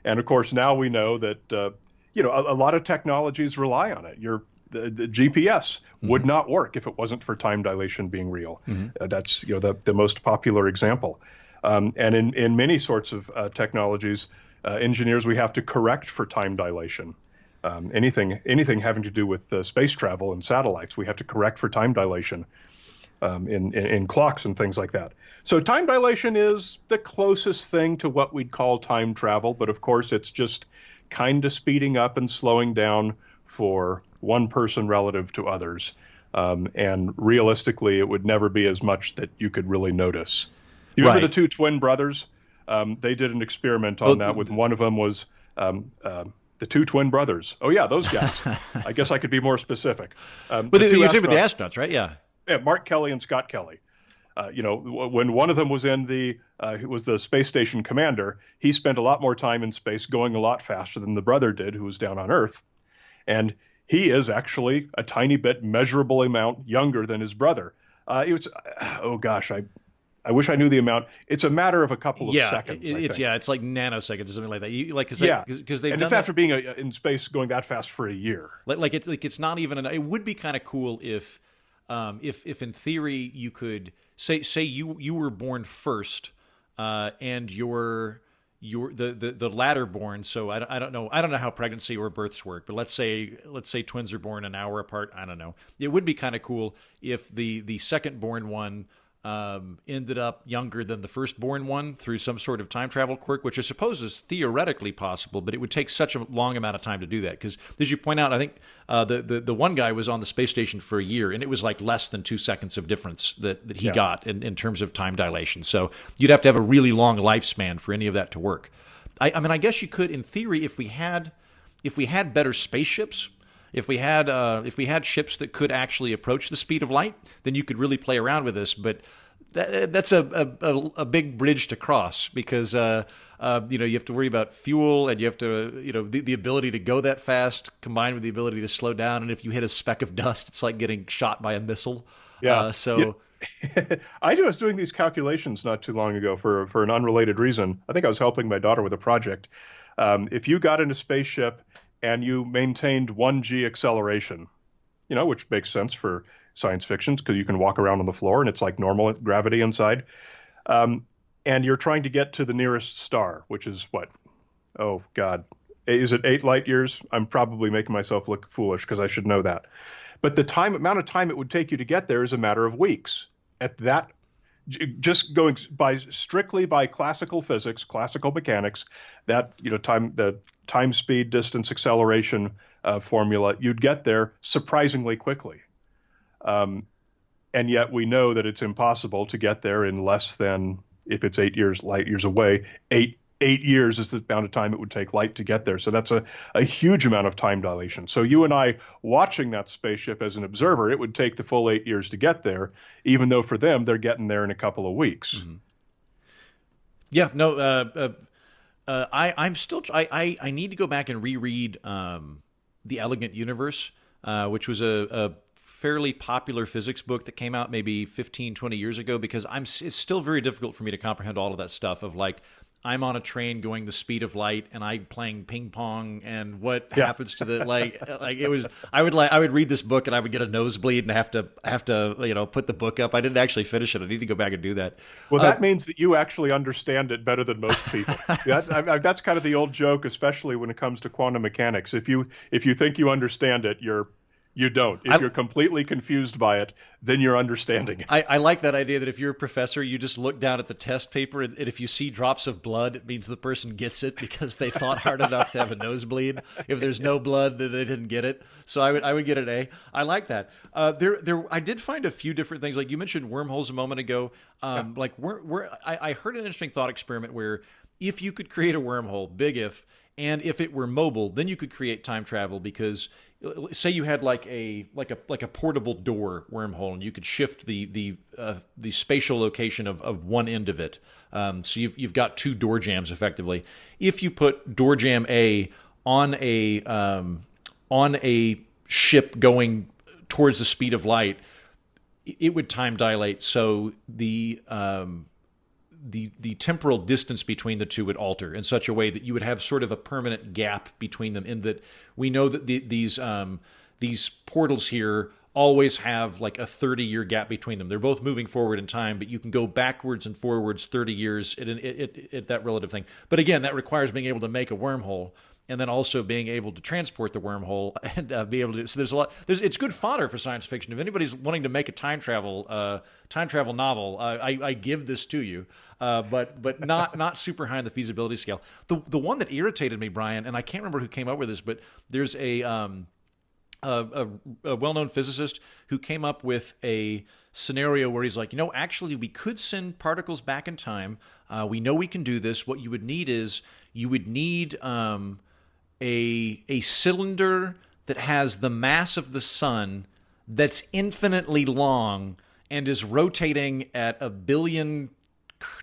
And of course, now we know that, a lot of technologies rely on it. The GPS would not work if it wasn't for time dilation being real. Mm-hmm. That's, the most popular example. And in many sorts of technologies, engineers, we have to correct for time dilation. Anything having to do with space travel and satellites, we have to correct for time dilation. In clocks and things like that. So time dilation is the closest thing to what we'd call time travel, but of course it's just kind of speeding up and slowing down for one person relative to others. And realistically, it would never be as much that you could really notice. You remember the two twin brothers? They did an experiment on that with one of them was the two twin brothers. Oh, yeah, those guys. I guess I could be more specific. But you're talking about the astronauts, right? Yeah. Yeah, Mark Kelly and Scott Kelly. When one of them was was the space station commander, he spent a lot more time in space going a lot faster than the brother did, who was down on Earth. And he is actually a tiny bit measurable amount younger than his brother. I wish I knew the amount. It's a matter of a couple of seconds. It's like nanoseconds or something like that. It's after being in space going that fast for a year. It's not even. It would be kind of cool if in theory you could say you were born first, and you're the latter born. So I don't know how pregnancy or births work, but let's say twins are born an hour apart. I don't know. It would be kind of cool if the second born one ended up younger than the firstborn one through some sort of time travel quirk, which I suppose is theoretically possible, but it would take such a long amount of time to do that. Because as you point out, I think the one guy was on the space station for a year, and it was like less than 2 seconds of difference that he got in terms of time dilation. So you'd have to have a really long lifespan for any of that to work. I mean, I guess you could, in theory, if we had better spaceships. If we had ships that could actually approach the speed of light, then you could really play around with this. But that's a big bridge to cross because you have to worry about fuel, and you have to the ability to go that fast combined with the ability to slow down. And if you hit a speck of dust, it's like getting shot by a missile. Yeah. I was doing these calculations not too long ago for an unrelated reason. I think I was helping my daughter with a project. If you got in a spaceship and you maintained 1g acceleration, which makes sense for science fiction because you can walk around on the floor and it's like normal gravity inside. And you're trying to get to the nearest star, which is what? Oh, God. Is it 8 light years? I'm probably making myself look foolish because I should know that. But the amount of time it would take you to get there is a matter of weeks. At that, just going strictly by classical physics, classical mechanics, that the time, speed, distance, acceleration formula, you'd get there surprisingly quickly. And yet we know that it's impossible to get there in less than, if it's 8 light years away, 8 years is the amount of time it would take light to get there. So that's a huge amount of time dilation. So you and I watching that spaceship as an observer, it would take the full 8 years to get there, even though for them, they're getting there in a couple of weeks. Mm-hmm. Yeah, no, I'm still, I need to go back and reread The Elegant Universe, which was a fairly popular physics book that came out maybe 15, 20 years ago, because it's still very difficult for me to comprehend all of that stuff of like, I'm on a train going the speed of light and I'm playing ping pong and what happens to the like it was I would read this book and I would get a nosebleed and have to put the book up. I didn't actually finish it. I need to go back and do that. Well, that means that you actually understand it better than most people. That's kind of the old joke, especially when it comes to quantum mechanics. If you think you understand it, you don't. If you're completely confused by it, then you're understanding it. I like that idea that if you're a professor, you just look down at the test paper, and if you see drops of blood, it means the person gets it because they thought hard enough to have a nosebleed. If there's no blood, then they didn't get it. So I would get an A. I like that. I did find a few different things. Like you mentioned wormholes a moment ago. Like I heard an interesting thought experiment where if you could create a wormhole, big if, and if it were mobile, then you could create time travel because say you had like a portable door wormhole and you could shift the spatial location of one end of it. So you've got two door jams effectively. If you put door jam A on a ship going towards the speed of light, it would time dilate. So the temporal distance between the two would alter in such a way that you would have sort of a permanent gap between them, in that we know that these portals here always have like a 30-year gap between them. They're both moving forward in time, but you can go backwards and forwards 30 years at that relative thing. But again, that requires being able to make a wormhole and then also being able to transport the wormhole and be able to. So there's a lot. It's good fodder for science fiction. If anybody's wanting to make a time travel novel, I give this to you. But not super high on the feasibility scale. The one that irritated me, Brian, and I can't remember who came up with this, but there's a well-known physicist who came up with a scenario where he's like, actually we could send particles back in time. We know we can do this. What you would need is a cylinder that has the mass of the sun that's infinitely long and is rotating at 1 billion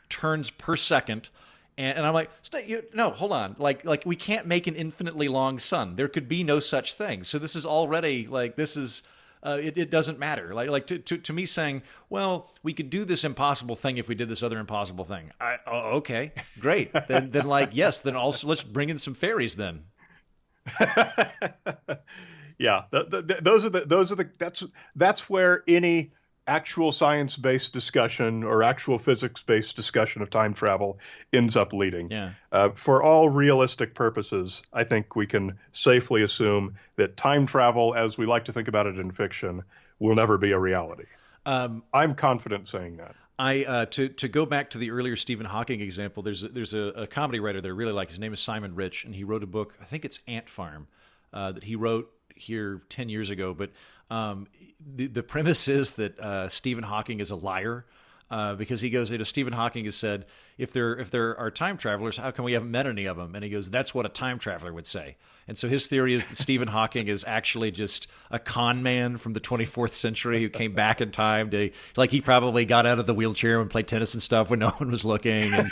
turns per second. And I'm like, no, hold on. Like we can't make an infinitely long sun. There could be no such thing. So this is already it doesn't matter. Like to me saying, well, we could do this impossible thing if we did this other impossible thing. Okay, great. then yes. Then also let's bring in some fairies then. Yeah, that's where any actual science-based discussion or actual physics-based discussion of time travel ends up leading. Yeah. For all realistic purposes, I think we can safely assume that time travel, as we like to think about it in fiction, will never be a reality. I'm confident saying that. To go back to the earlier Stephen Hawking example, there's a comedy writer that I really like. His name is Simon Rich, and he wrote a book, I think it's Ant Farm, that he wrote here 10 years ago. But the premise is that Stephen Hawking is a liar, because he goes, Stephen Hawking has said, if there are time travelers, how come we haven't met any of them? And he goes, that's what a time traveler would say. And so his theory is that Stephen Hawking is actually just a con man from the 24th century who came back in time to, like, he probably got out of the wheelchair and played tennis and stuff when no one was looking, and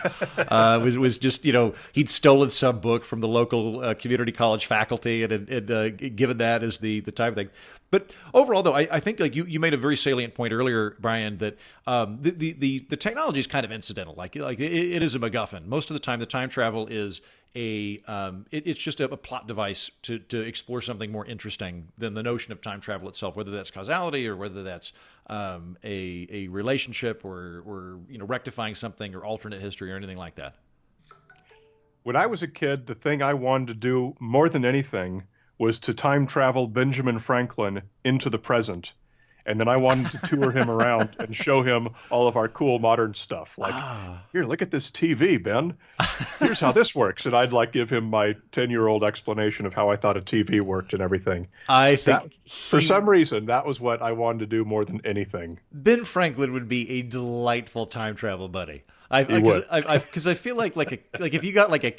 was just, he'd stolen some book from the local community college faculty and given that as the type of thing. But overall, though, I think like you made a very salient point earlier, Brian, that the technology is kind of incidental. Like it is a MacGuffin. Most of the time, the time travel is it's just a plot device to explore something more interesting than the notion of time travel itself, whether that's causality or whether that's a relationship or rectifying something or alternate history or anything like that. When I was a kid, the thing I wanted to do more than anything was to time travel Benjamin Franklin into the present. And then I wanted to tour him around and show him all of our cool modern stuff. Like, here, look at this TV, Ben. Here's how this works. And I'd give him my 10-year-old explanation of how I thought a TV worked and everything. I think for some reason, that was what I wanted to do more than anything. Ben Franklin would be a delightful time travel buddy. Because I feel like if you got a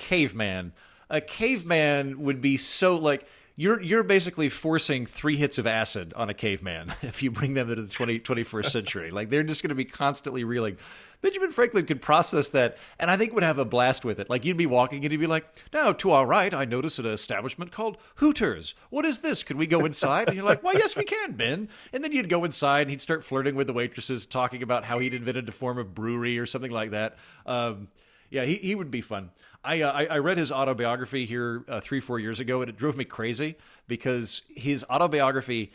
caveman would be so you're basically forcing 3 hits of acid on a caveman if you bring them into the 21st century. They're just going to be constantly reeling. Benjamin Franklin could process that, and I think would have a blast with it. You'd be walking and he'd be like, "Now, to our right, I notice an establishment called Hooters. What is this? Could we go inside?" And you're like, "Why, yes, we can, Ben." And then you'd go inside and he'd start flirting with the waitresses, talking about how he'd invented a form of brewery or something like that. Yeah, he would be fun. I read his autobiography here 3-4 years ago, and it drove me crazy because his autobiography,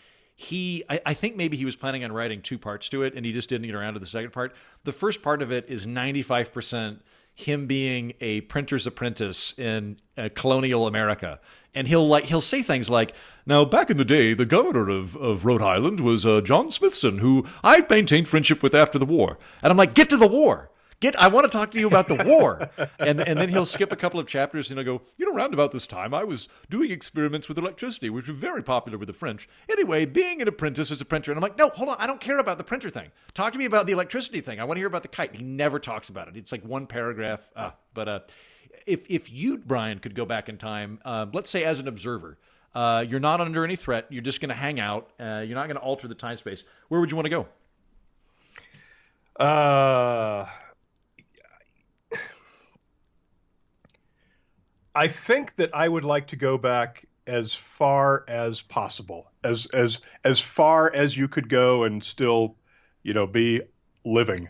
I think maybe he was planning on writing 2 parts to it, and he just didn't get around to the second part. The first part of it is 95% him being a printer's apprentice in colonial America. And he'll say things like, "Now, back in the day, the governor of Rhode Island was John Smithson, who I maintained friendship with after the war." And I'm like, "Get to the war. I want to talk to you about the war." And then he'll skip a couple of chapters and he'll go, "Around about this time, I was doing experiments with electricity, which were very popular with the French. Anyway, being an apprentice as a printer." And I'm like, "No, hold on. I don't care about the printer thing. Talk to me about the electricity thing. I want to hear about the kite." He never talks about it. It's 1 paragraph. But if you, Brian, could go back in time, let's say as an observer, you're not under any threat. You're just going to hang out. You're not going to alter the time space. Where would you want to go? I think that I would like to go back as far as possible, as far as you could go and still, be living.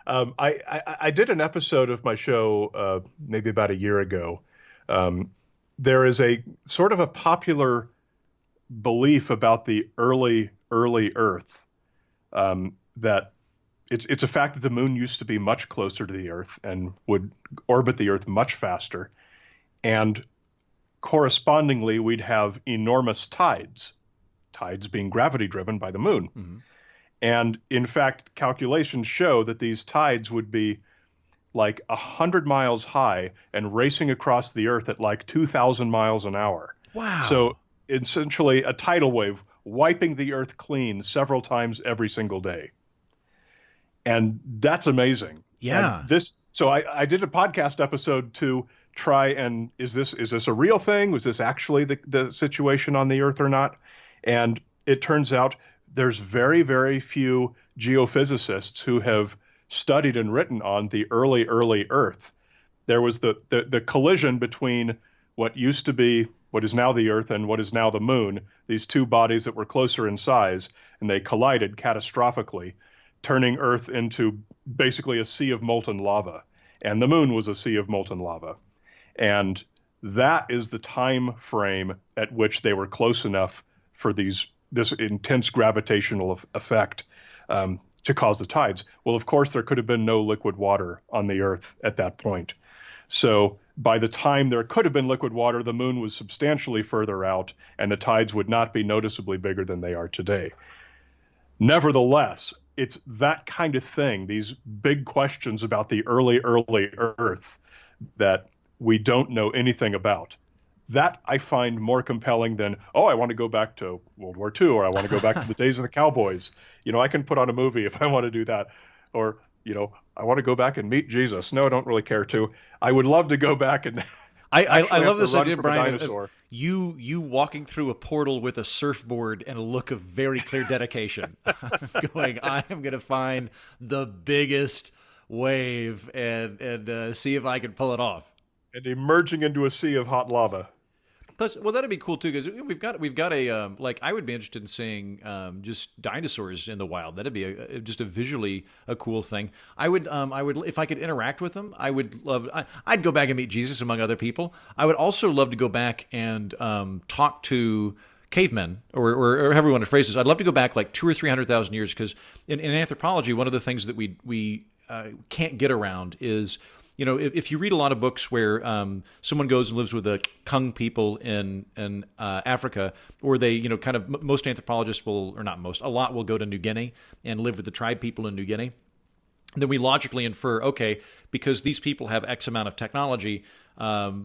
I did an episode of my show maybe about a year ago. There is a sort of a popular belief about the early Earth that it's a fact that the moon used to be much closer to the Earth and would orbit the Earth much faster. And correspondingly, we'd have enormous tides being gravity driven by the moon. Mm-hmm. And in fact, calculations show that these tides would be 100 miles high and racing across the Earth at 2,000 miles an hour. Wow. So essentially a tidal wave wiping the Earth clean several times every single day. And that's amazing. Yeah. And so I did a podcast episode to try and is this a real thing? Was this actually the situation on the Earth or not? And it turns out there's very, very few geophysicists who have studied and written on the early Earth. There was the collision between what used to be what is now the Earth and what is now the moon, these 2 bodies that were closer in size, and they collided catastrophically, turning Earth into basically a sea of molten lava. And the moon was a sea of molten lava. And that is the time frame at which they were close enough for this intense gravitational effect to cause the tides. Well, of course, there could have been no liquid water on the Earth at that point. So by the time there could have been liquid water, the moon was substantially further out, and the tides would not be noticeably bigger than they are today. Nevertheless, it's that kind of thing, these big questions about the early Earth that we don't know anything about. That I find more compelling than, I want to go back to World War II, or I want to go back to the days of the cowboys. I can put on a movie if I want to do that. Or, I want to go back and meet Jesus. No, I don't really care to. I would love to go back and I love this idea, Brian, of you walking through a portal with a surfboard and a look of very clear dedication. Going, I am going to find the biggest wave and see if I can pull it off. And emerging into a sea of hot lava. Well, that'd be cool too, because we've got a like, I would be interested in seeing just dinosaurs in the wild. That'd be just a visually a cool thing. I would if I could interact with them. I would love. I'd go back and meet Jesus among other people. I would also love to go back and talk to cavemen, or however you want to phrase this. I'd love to go back like 200,000 or 300,000 years, because in anthropology, one of the things that we can't get around is, you know, if you read a lot of books where someone goes and lives with the Kung people in Africa, or they, you know, kind of, most anthropologists will, or not most, a lot will go to New Guinea and live with the tribe people in New Guinea. And then we logically infer, okay, because these people have X amount of technology,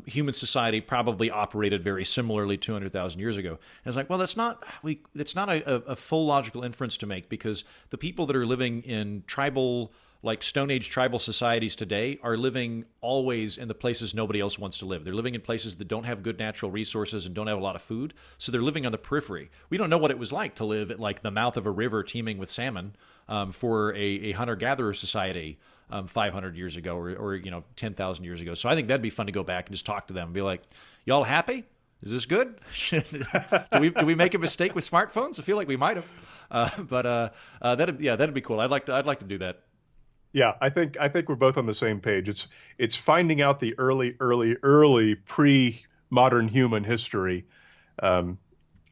human society probably operated very similarly 200,000 years ago. And it's like, well, that's not a full logical inference to make, because the people that are living in tribal, like Stone Age tribal societies today, are living always in the places nobody else wants to live. They're living in places that don't have good natural resources and don't have a lot of food, so they're living on the periphery. We don't know what it was like to live at like the mouth of a river teeming with salmon for a hunter-gatherer society 500 years ago, or 10,000 years ago. So I think that'd be fun to go back and just talk to them and be like, y'all happy? Is this good? do we make a mistake with smartphones? I feel like we might have. But that'd be cool. I'd like to do that. Yeah, I think we're both on the same page. It's finding out the early pre-modern human history,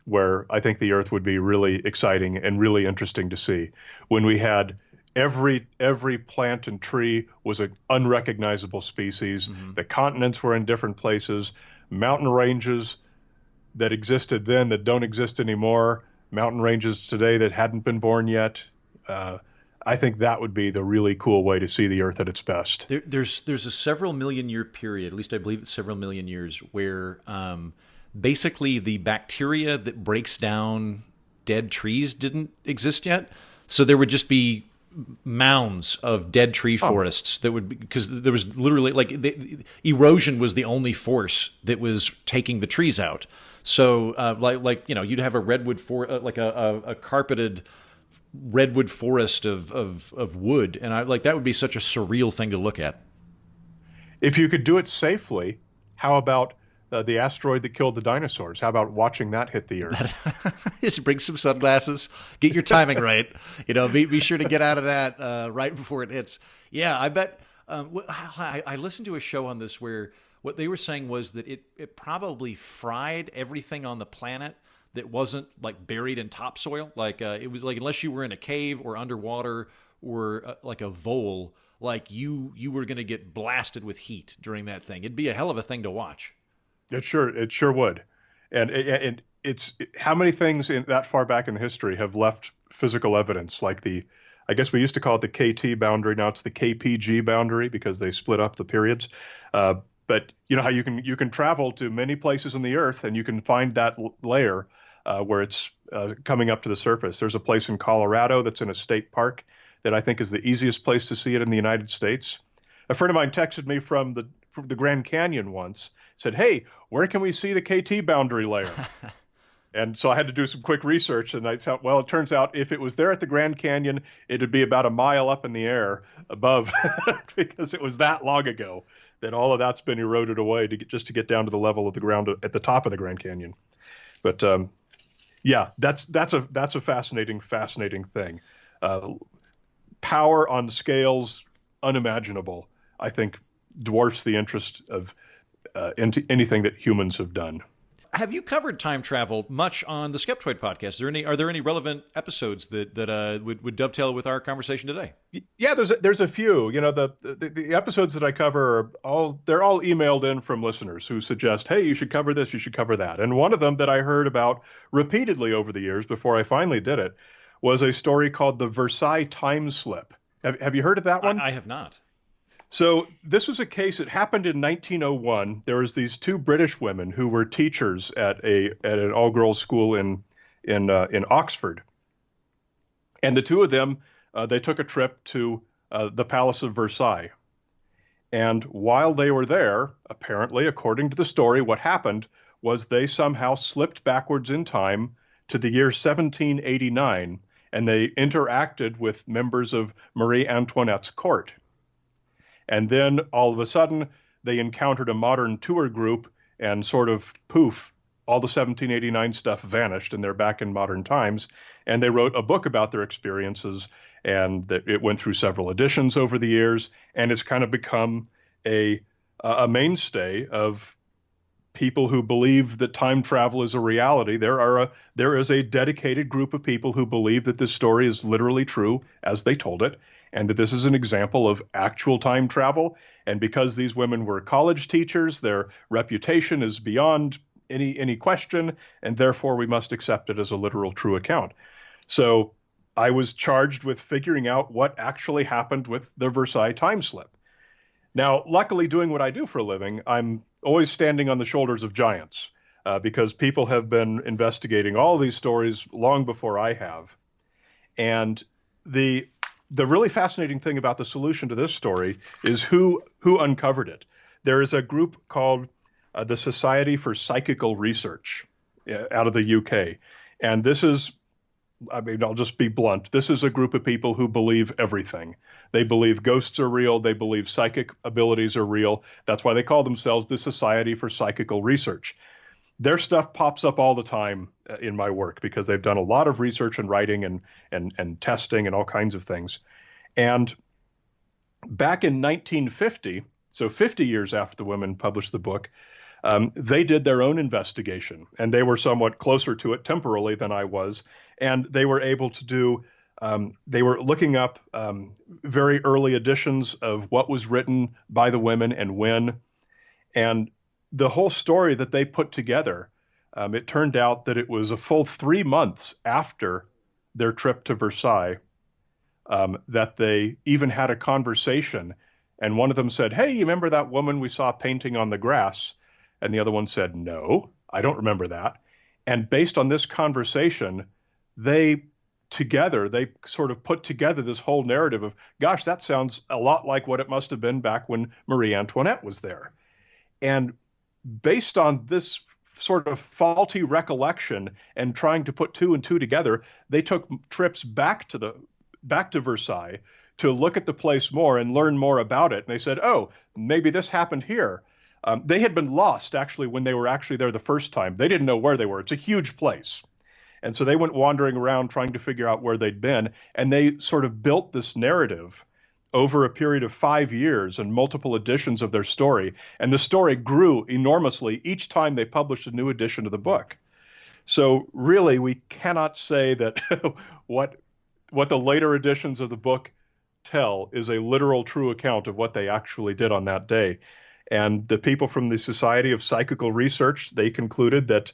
where I think the Earth would be really exciting and really interesting to see. When we had every plant and tree was an unrecognizable species. Mm-hmm. The continents were in different places. Mountain ranges that existed then that don't exist anymore. Mountain ranges today that hadn't been born yet. I think that would be the really cool way to see the Earth at its best. There's a several million year period, at least I believe it's several million years, where basically the bacteria that breaks down dead trees didn't exist yet. So there would just be mounds of dead tree forests that would, because there was literally erosion was the only force that was taking the trees out. So you'd have a redwood a carpeted redwood forest of wood, and that would be such a surreal thing to look at. If you could do it safely, how about the asteroid that killed the dinosaurs? How about watching that hit the Earth? Just bring some sunglasses, get your timing right. Be sure to get out of that right before it hits. Yeah, I bet. I listened to a show on this where what they were saying was that it probably fried everything on the planet that wasn't like buried in topsoil. It was like, unless you were in a cave or underwater or like a vole, like you were going to get blasted with heat during that thing. It'd be a hell of a thing to watch. It sure would. And it's how many things in that far back in the history have left physical evidence, like I guess we used to call it the KT boundary. Now it's the KPG boundary because they split up the periods. But you know how you can travel to many places on the Earth and you can find that layer where it's coming up to the surface. There's a place in Colorado that's in a state park that I think is the easiest place to see it in the United States. A friend of mine texted me from the Grand Canyon once, said, "Hey, where can we see the KT boundary layer?" And so I had to do some quick research, and I thought, well, it turns out if it was there at the Grand Canyon, it'd be about a mile up in the air above, because it was that long ago that all of that's been eroded away just to get down to the level of the ground at the top of the Grand Canyon. But yeah, that's a fascinating thing. Power on scales unimaginable, I think, dwarfs the interest of anything that humans have done. Have you covered time travel much on the Skeptoid Podcast? Are there any relevant episodes that would dovetail with our conversation today? Yeah, there's a few. The episodes that I cover are all emailed in from listeners who suggest, hey, you should cover this, you should cover that. And one of them that I heard about repeatedly over the years before I finally did it was a story called the Versailles Time Slip. Have you heard of that one? I have not. So this was a case. It happened in 1901. There was these two British women who were teachers at an all-girls school in Oxford, and the two of them they took a trip to the Palace of Versailles. And while they were there, apparently, according to the story, what happened was they somehow slipped backwards in time to the year 1789, and they interacted with members of Marie Antoinette's court. And then all of a sudden, they encountered a modern tour group, and sort of poof, all the 1789 stuff vanished and they're back in modern times. And they wrote a book about their experiences, and it went through several editions over the years, and it's kind of become a mainstay of people who believe that time travel is a reality. There is a dedicated group of people who believe that this story is literally true as they told it, and that this is an example of actual time travel. And because these women were college teachers, their reputation is beyond any question, and therefore we must accept it as a literal true account. So I was charged with figuring out what actually happened with the Versailles time slip. Now, luckily, doing what I do for a living, I'm always standing on the shoulders of giants, because people have been investigating all these stories long before I have. And the really fascinating thing about the solution to this story is who uncovered it. There is a group called the Society for Psychical Research out of the UK. And this is, I'll just be blunt. This is a group of people who believe everything. They believe ghosts are real. They believe psychic abilities are real. That's why they call themselves the Society for Psychical Research. Their stuff pops up all the time in my work because they've done a lot of research and writing and testing and all kinds of things. And back in 1950, so 50 years after the women published the book, they did their own investigation, and they were somewhat closer to it temporally than I was. And they were able to do, they were looking up very early editions of what was written by the women and when. And the whole story that they put together, it turned out that it was a full 3 months after their trip to Versailles that they even had a conversation. And one of them said, "Hey, you remember that woman we saw painting on the grass?" And the other one said, "No, I don't remember that." And based on this conversation, they sort of put together this whole narrative of, gosh, that sounds a lot like what it must have been back when Marie Antoinette was there. And based on this sort of faulty recollection and trying to put two and two together, they took trips back to Versailles to look at the place more and learn more about it. And they said, oh, maybe this happened here. They had been lost, actually, when they were actually there the first time. They didn't know where they were. It's a huge place. And so they went wandering around trying to figure out where they'd been. And they sort of built this narrative over a period of 5 years and multiple editions of their story. And the story grew enormously each time they published a new edition of the book. So really, we cannot say that what the later editions of the book tell is a literal true account of what they actually did on that day. And the people from the Society of Psychical Research, they concluded that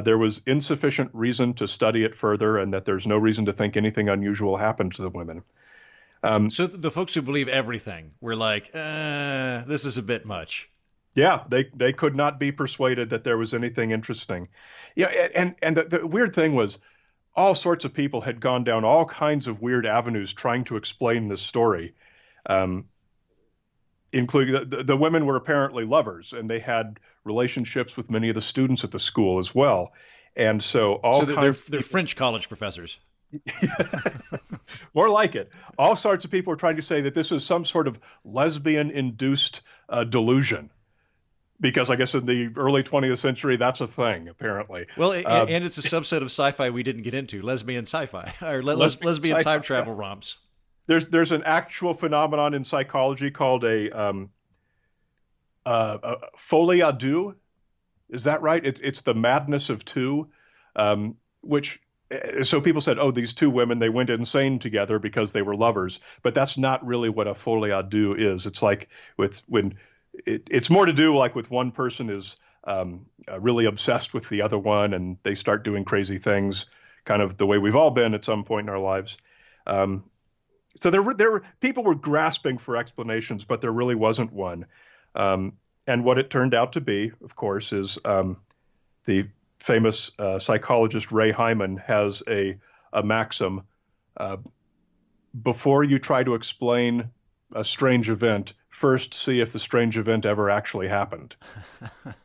there was insufficient reason to study it further and that there's no reason to think anything unusual happened to the women. So the folks who believe everything were like, this is a bit much. Yeah, they could not be persuaded that there was anything interesting. Yeah, and the weird thing was all sorts of people had gone down all kinds of weird avenues trying to explain this story. Including the women were apparently lovers, and they had relationships with many of the students at the school as well. And so they're French college professors. More like it. All sorts of people are trying to say that this is some sort of lesbian-induced delusion, because I guess in the early 20th century, that's a thing, apparently. Well, and it's a subset of sci-fi we didn't get into, lesbian sci-fi, or lesbian sci-fi. Time travel romps. There's an actual phenomenon in psychology called a folie à deux. Is that right? It's the madness of two, so people said, oh, these two women, they went insane together because they were lovers. But that's not really what a folie à deux is. It's like it's more to do like with one person is really obsessed with the other one, and they start doing crazy things, kind of the way we've all been at some point in our lives. So there were people were grasping for explanations, but there really wasn't one. And what it turned out to be, of course, is the famous psychologist Ray Hyman has a maxim: before you try to explain a strange event, first see if the strange event ever actually happened.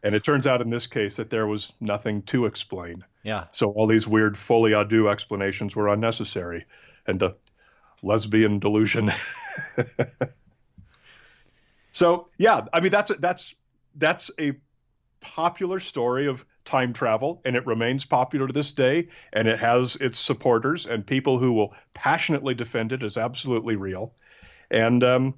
And it turns out in this case that there was nothing to explain. Yeah. So all these weird folie à deux explanations were unnecessary, and the lesbian delusion. So yeah, I mean that's a popular story of time travel, and it remains popular to this day, and it has its supporters and people who will passionately defend it as absolutely real. And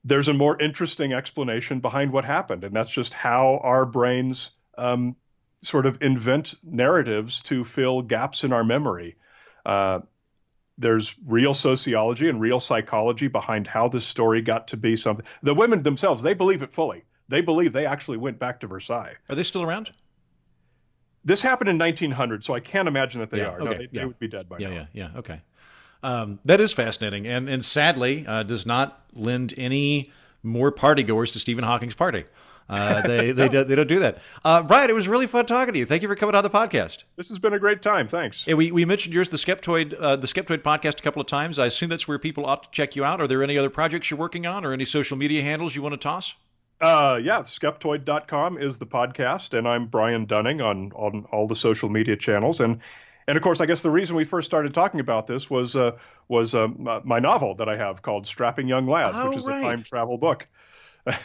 there's a more interesting explanation behind what happened, and that's just how our brains sort of invent narratives to fill gaps in our memory. There's real sociology and real psychology behind how this story got to be something. The women themselves, they believe it fully. They believe they actually went back to Versailles. Are they still around? This happened in 1900, so I can't imagine that they are. Okay, No, they would be dead by now. Yeah. Okay. That is fascinating, and sadly does not lend any more partygoers to Stephen Hawking's party. They don't do that. Brian, it was really fun talking to you. Thank you for coming on the podcast. This has been a great time. Thanks. Hey, we mentioned yours, the Skeptoid podcast, a couple of times. I assume that's where people ought to check you out. Are there any other projects you're working on, or any social media handles you want to toss? Skeptoid.com is the podcast, and I'm Brian Dunning on all the social media channels. And of course, I guess the reason we first started talking about this was my novel that I have called Strapping Young Lads, which is a time travel book.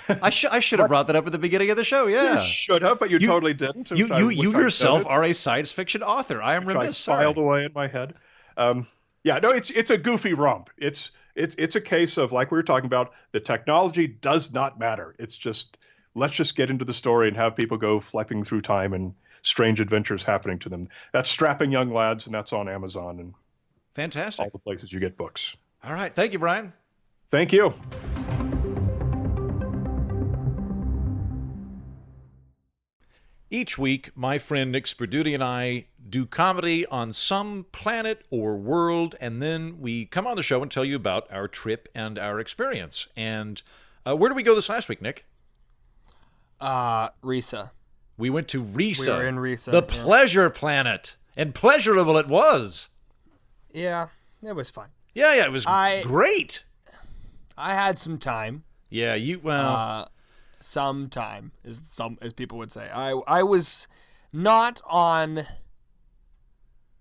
I should have brought that up at the beginning of the show. Yeah, you should have, but you totally didn't. You yourself are a science fiction author. I am remiss. I filed away in my head. It's a goofy romp. It's a case of, like we were talking about, the technology does not matter. It's just, let's just get into the story and have people go flipping through time and strange adventures happening to them. That's Strapping Young Lads, and that's on Amazon and fantastic. All the places you get books. All right. Thank you, Brian. Thank you. Each week, my friend Nick Sperduti and I do comedy on some planet or world, and then we come on the show and tell you about our trip and our experience. And where did we go this last week, Nick? Risa. We went to Risa. We were in Risa. The pleasure planet. And pleasurable it was. Yeah, it was fine. Yeah, it was great. I had some time. Yeah, Some time, as people would say. I was not on,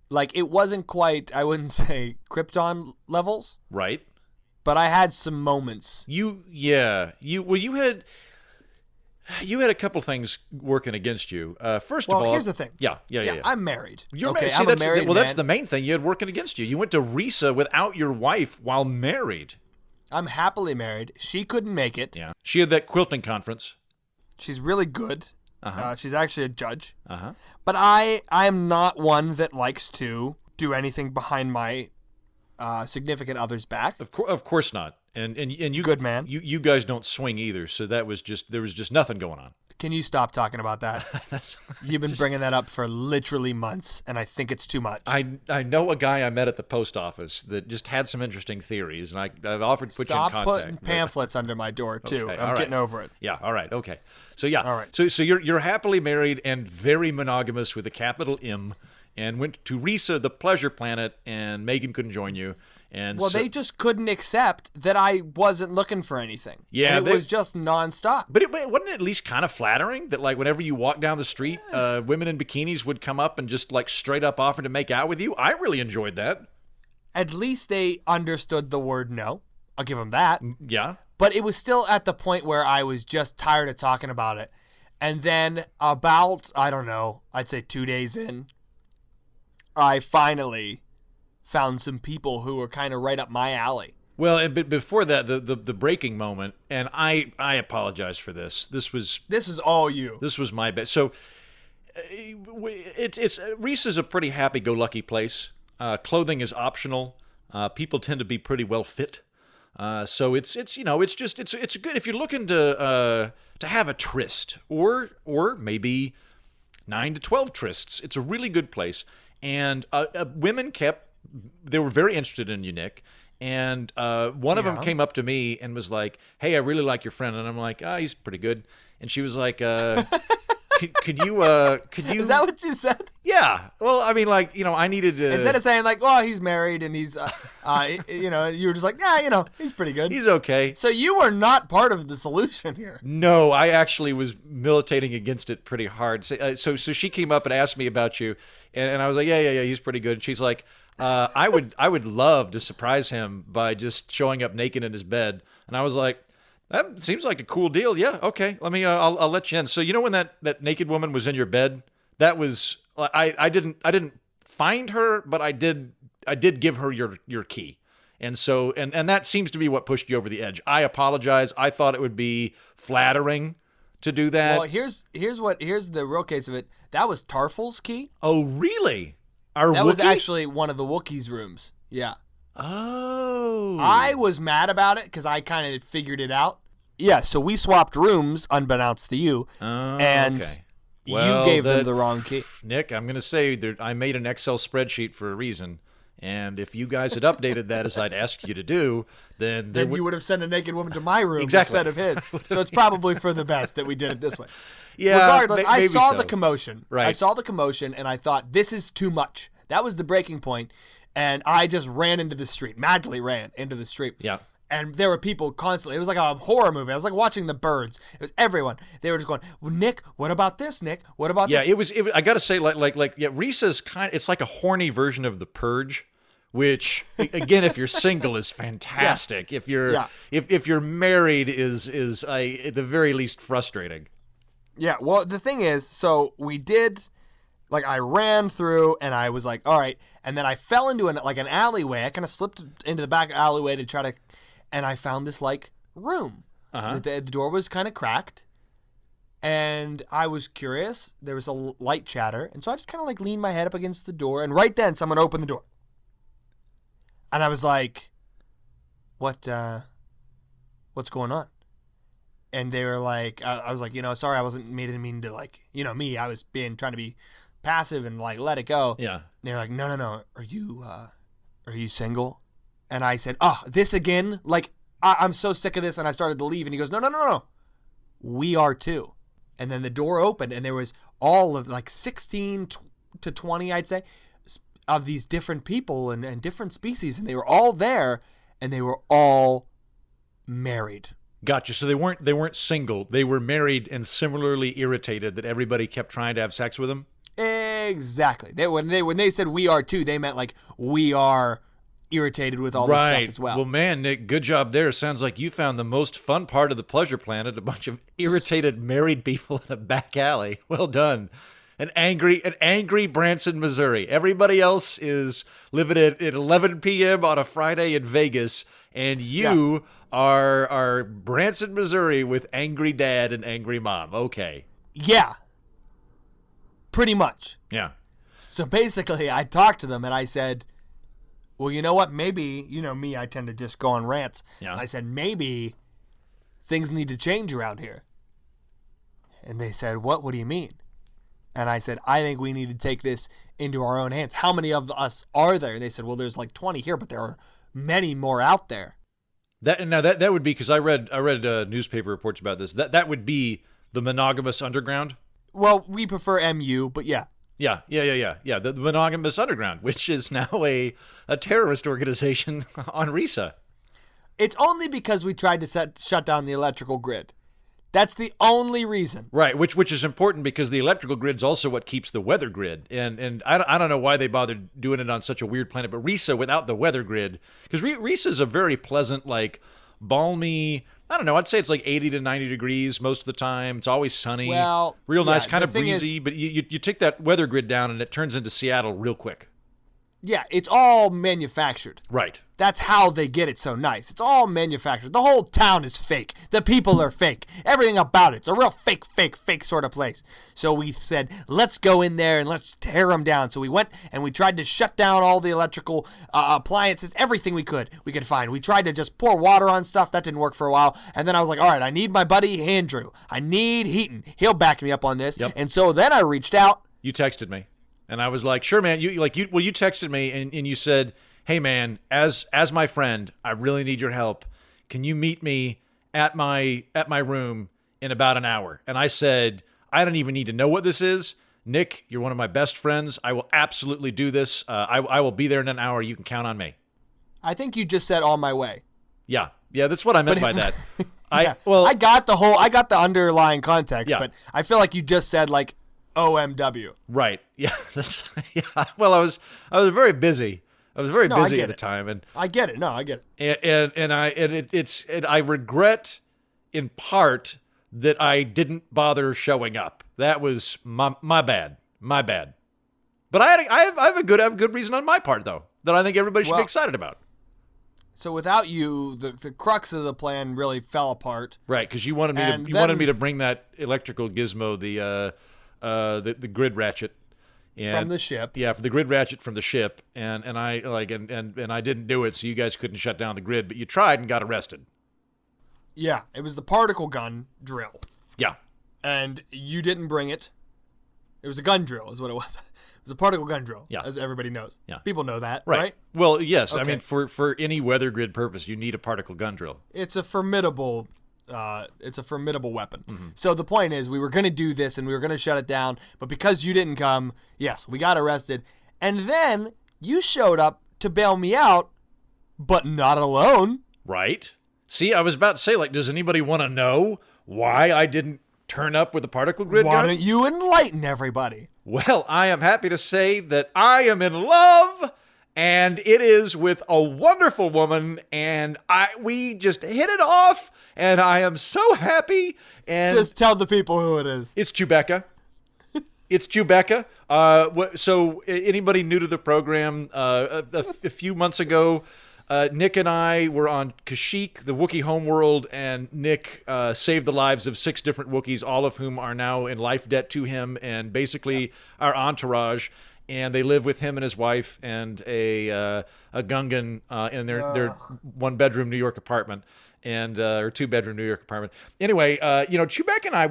like, it wasn't quite, I wouldn't say Krypton levels. Right. But I had some moments. You had a couple things working against you. First of all, here's the thing. Yeah. I'm married. You're okay, married. I'm a married man. That's the main thing you had working against you. You went to Risa without your wife while married. I'm happily married. She couldn't make it. Yeah. She had that quilting conference. She's really good. Uh-huh. She's actually a judge. Uh-huh. But I am not one that likes to do anything behind my significant other's back. Of course not. And you, good man. You guys don't swing either, so there was just nothing going on. Can you stop talking about that? You've been bringing that up for literally months, and I think it's too much. I know a guy I met at the post office that just had some interesting theories, and I've offered to put you in contact. Stop putting pamphlets under my door, too. Okay, I'm getting over it. Yeah, all right, okay. So, yeah. All right. So you're happily married and very monogamous with a capital M, and went to Risa, the pleasure planet, and Megan couldn't join you. And they just couldn't accept that I wasn't looking for anything. Yeah, and it was just nonstop. But wasn't it at least kind of flattering that, like, whenever you walk down the street, women in bikinis would come up and just, like, straight up offer to make out with you? I really enjoyed that. At least they understood the word no. I'll give them that. Yeah. But it was still at the point where I was just tired of talking about it. And then about, I don't know, I'd say 2 days in, I finally found some people who were kind of right up my alley. Well, but before that, the breaking moment, and I apologize for this. This is all you. This was my bad. So Risa's a pretty happy-go-lucky place. Clothing is optional. People tend to be pretty well fit. So it's good if you're looking to have a tryst or maybe 9 to 12 trysts. It's a really good place, and women they were very interested in you, Nick. And one of them came up to me and was like, "Hey, I really like your friend." And I'm like, he's pretty good. And she was like, could you Is that what you said? Yeah. Well, I mean, like, I needed to... Instead of saying, like, oh, he's married and he's, you were just like, yeah, he's pretty good. He's okay. So you are not part of the solution here. No, I actually was militating against it pretty hard. So she came up and asked me about you, and I was like, yeah, he's pretty good. And she's like, I would love to surprise him by just showing up naked in his bed. And I was like, That seems like a cool deal. Yeah. Okay. Let me. I'll let you in. So you know when that naked woman was in your bed, that was I didn't find her, but I did give her your key, and so and that seems to be what pushed you over the edge. I apologize. I thought it would be flattering to do that. Well, here's the real case of it. That was Tarful's key. Oh, really? That was actually one of the Wookiees' rooms. Yeah. Oh. I was mad about it because I kind of figured it out. Yeah, so we swapped rooms, unbeknownst to you, and okay. you Well, gave them the wrong key. Nick, I'm going to say that I made an Excel spreadsheet for a reason, and if you guys had updated that as I'd asked you to do, then you would have sent a naked woman to my room Exactly. instead of his. So it's probably for the best that we did it this way. Yeah, Regardless, I maybe saw so. the commotion. Right. I saw the commotion, and I thought, this is too much. That was the breaking point, and I just ran into the street, madly ran into the street. Yeah. And there were people constantly. It was like a horror movie. I was like watching The Birds. It was everyone. They were just going, well, Nick, what about this, Nick? What about this? Yeah, it was. I got to say, Risa's it's like a horny version of The Purge, which again, if you're single, is fantastic. If you're if you're married, is at the very least frustrating. Yeah, well, the thing is, so we did, like, I ran through, and I was like, all right, and then I fell into an alleyway. I kind of slipped into the back alleyway to try to, and I found this, like, room. The door was kind of cracked, and I was curious. There was a light chatter, and so I just kind of, like, leaned my head up against the door, and right then, someone opened the door. And I was like, what's going on? And they were like, I was like, sorry, I wasn't meaning to, like, me. I was trying to be passive and, like, let it go. Yeah. And they're like, no. Are you single? And I said, this again? Like, I'm so sick of this. And I started to leave. And he goes, no. We are too. And then the door opened, and there was all of, like, 16 to 20, I'd say, of these different people and different species. And they were all there, and they were all married. Gotcha. So they weren't single. They were married and similarly irritated that everybody kept trying to have sex with them. Exactly. When they said we are too, they meant like we are irritated with all this stuff as well. Well, man, Nick, good job there. Sounds like you found the most fun part of the Pleasure Planet, a bunch of irritated married people in a back alley. Well done. An angry Branson, Missouri. Everybody else is living at 11 p.m. on a Friday in Vegas, and you are Branson, Missouri with angry dad and angry mom. Okay. Yeah. Pretty much. Yeah. So basically, I talked to them and I said, well, you know what? Maybe, me, I tend to just go on rants. Yeah. I said, maybe things need to change around here. And they said, what? What do you mean? And I said, I think we need to take this into our own hands. How many of us are there? And they said, well, there's like 20 here, but there are many more out there. That would be, because I read newspaper reports about this. That would be the monogamous underground. Well, we prefer MU, but yeah. Yeah. The monogamous underground, which is now a terrorist organization on Risa. It's only because we tried to shut down the electrical grid. That's the only reason. Right, which is important because the electrical grid's also what keeps the weather grid. And I don't know why they bothered doing it on such a weird planet, but Risa without the weather grid, because Risa's a very pleasant, like, balmy, I don't know, I'd say it's like 80 to 90 degrees most of the time. It's always sunny. Well, real nice, yeah, kind of the thing breezy, but you take that weather grid down and it turns into Seattle real quick. Yeah, it's all manufactured. Right. That's how they get it so nice. It's all manufactured. The whole town is fake. The people are fake. Everything about it's a real fake sort of place. So we said, let's go in there and let's tear them down. So we went and we tried to shut down all the electrical appliances, everything we could find. We tried to just pour water on stuff. That didn't work for a while. And then I was like, all right, I need my buddy Andrew. I need Heaton. He'll back me up on this. Yep. And so then I reached out. You texted me. And I was like, sure, man. You texted me and you said, hey, man, as my friend, I really need your help. Can you meet me at my room in about an hour? And I said, I don't even need to know what this is. Nick, you're one of my best friends. I will absolutely do this. I will be there in an hour. You can count on me. I think you just said on my way. Yeah, that's what I meant by that. Yeah. I got the underlying context, but I feel like you just said like OMW. Right. Yeah. Well, I was very busy. I was very busy at the time, and I get it. No, I get it. I regret in part that I didn't bother showing up. That was my bad. My bad. But I have a good reason on my part, though, that I think everybody should be excited about. So without you, the crux of the plan really fell apart. Right, because you wanted me to bring that electrical gizmo, the grid ratchet. From the ship. Yeah, for the grid ratchet from the ship, and I I didn't do it, so you guys couldn't shut down the grid, but you tried and got arrested. Yeah, it was the particle gun drill. Yeah. And you didn't bring it. It was a gun drill, is what it was. It was a particle gun drill, as everybody knows. Yeah. People know that, right? Well, yes. Okay. I mean, for any weather grid purpose, you need a particle gun drill. It's a formidable weapon. Mm-hmm. So the point is, we were going to do this, and we were going to shut it down, but because you didn't come, yes, we got arrested. And then you showed up to bail me out, but not alone. Right. See, I was about to say, like, does anybody want to know why I didn't turn up with a particle grid gun? Why don't you enlighten everybody? Well, I am happy to say that I am in love, and it is with a wonderful woman, and we just hit it off, and I am so happy. And just tell the people who it is. It's Chewbacca. It's Chewbacca. So anybody new to the program, a few months ago, Nick and I were on Kashyyyk, the Wookiee homeworld, and Nick saved the lives of 6 different Wookiees, all of whom are now in life debt to him and basically our entourage. And they live with him and his wife and a Gungan in their 1-bedroom New York apartment. And or 2-bedroom New York apartment. Anyway, Chewbacca and I,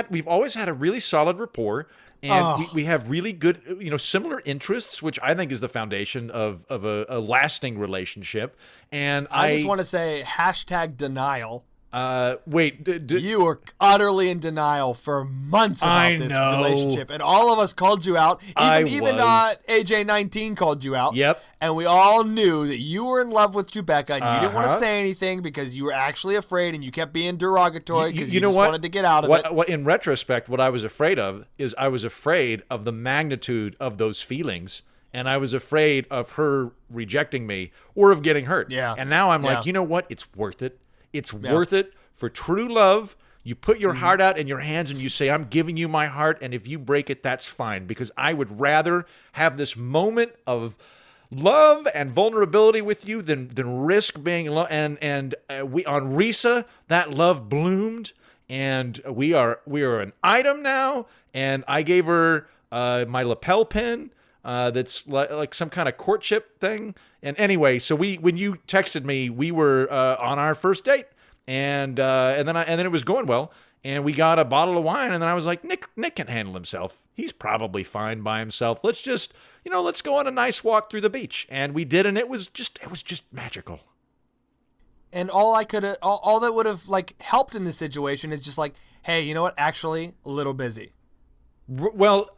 we've always had a really solid rapport, and we have really good, similar interests, which I think is the foundation of a lasting relationship. And I just want to say #denial. Wait, you were utterly in denial for months about this relationship, and all of us called you out. Even AJ19 called you out. Yep. And we all knew that you were in love with Chewbacca, and you didn't want to say anything because you were actually afraid, and you kept being derogatory because you just wanted to get out of it. In retrospect, what I was afraid of is I was afraid of the magnitude of those feelings. And I was afraid of her rejecting me or of getting hurt. Yeah. And now I'm like, you know what? It's worth it. It's worth it for true love. You put your heart out in your hands and you say, I'm giving you my heart. And if you break it, that's fine. Because I would rather have this moment of love and vulnerability with you than risk being alone. And we on Risa, that love bloomed. And we are an item now. And I gave her my lapel pin. That's like some kind of courtship thing. And anyway, so when you texted me, we were on our first date, and then it was going well, and we got a bottle of wine, and then I was like, Nick can handle himself. He's probably fine by himself. Let's just let's go on a nice walk through the beach, and we did, and it was just magical. And all that would have helped in this situation is just like, hey, you know what? Actually, a little busy. Well.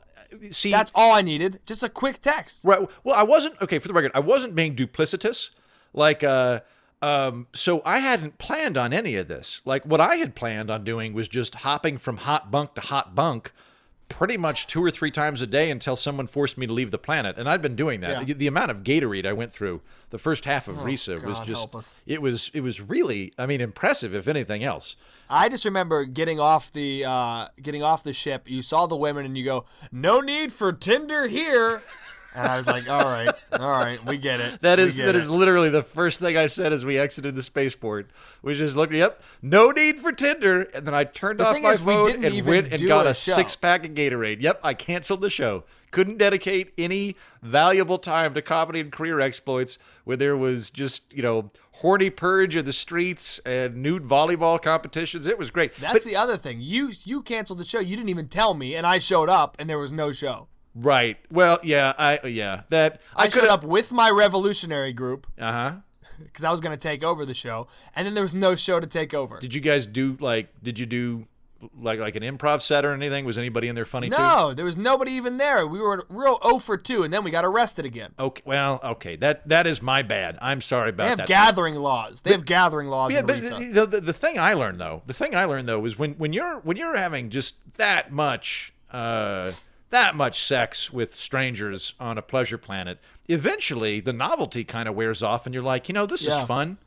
See, that's all I needed. Just a quick text. Right. Well, I wasn't for the record. I wasn't being duplicitous. So I hadn't planned on any of this. Like what I had planned on doing was just hopping from hot bunk to hot bunk, pretty much 2 or 3 times a day until someone forced me to leave the planet. And I'd been doing that. Yeah. The amount of Gatorade I went through the first half of Risa was just it was really, I mean, impressive if anything else. I just remember getting off the ship. You saw the women and you go, "No need for Tinder here." And I was like, all right, we get it. That is literally the first thing I said as we exited the spaceport. We just looked, yep, no need for Tinder. And then I turned off my phone and went and got a 6-pack of Gatorade. Yep, I canceled the show. Couldn't dedicate any valuable time to comedy and career exploits where there was just, horny purge of the streets and nude volleyball competitions. It was great. That's the other thing. You canceled the show. You didn't even tell me, and I showed up, and there was no show. Right. Well, yeah. I showed up with my revolutionary group. Because I was going to take over the show, and then there was no show to take over. Did you guys do like an improv set or anything? Was anybody in there funny too? No, there was nobody even there. We were real 0 for 2, and then we got arrested again. Okay, well, okay, that is my bad. I'm sorry about that. They have gathering laws. They have gathering laws. Yeah, in but Risa. the thing I learned though is when you're having just that much sex with strangers on a pleasure planet, eventually the novelty kind of wears off, and you're like, this is fun.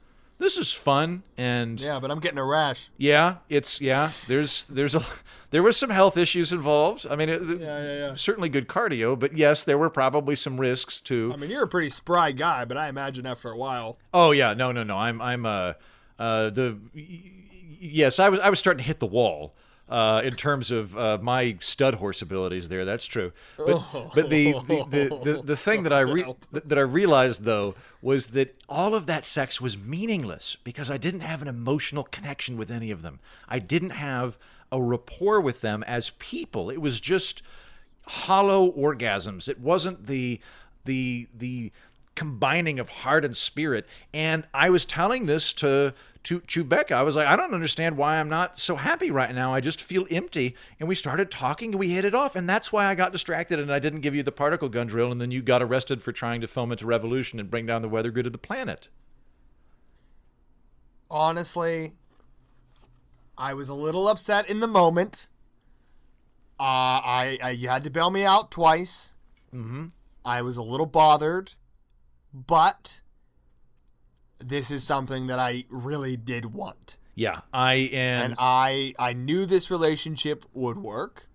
this is fun, and Yeah, but I'm getting a rash. There were some health issues involved. I mean, Yeah. certainly good cardio, but yes, there were probably some risks too. I mean, you're a pretty spry guy, but I imagine after a while. Oh yeah, no. Yes, I was starting to hit the wall in terms of my stud horse abilities there. That's true. But the thing that I realized though was that all of that sex was meaningless because I didn't have an emotional connection with any of them. I didn't have a rapport with them as people. It was just hollow orgasms. It wasn't the combining of heart and spirit. And I was telling this to Chewbacca. I was like, I don't understand why I'm not so happy right now. I just feel empty. And we started talking and we hit it off. And that's why I got distracted and I didn't give you the particle gun drill. And then you got arrested for trying to foment a revolution and bring down the weather grid of the planet. Honestly, I was a little upset in the moment. You had to bail me out twice. Mm-hmm. I was a little bothered, but this is something that I really did want. Yeah, and I knew this relationship would work.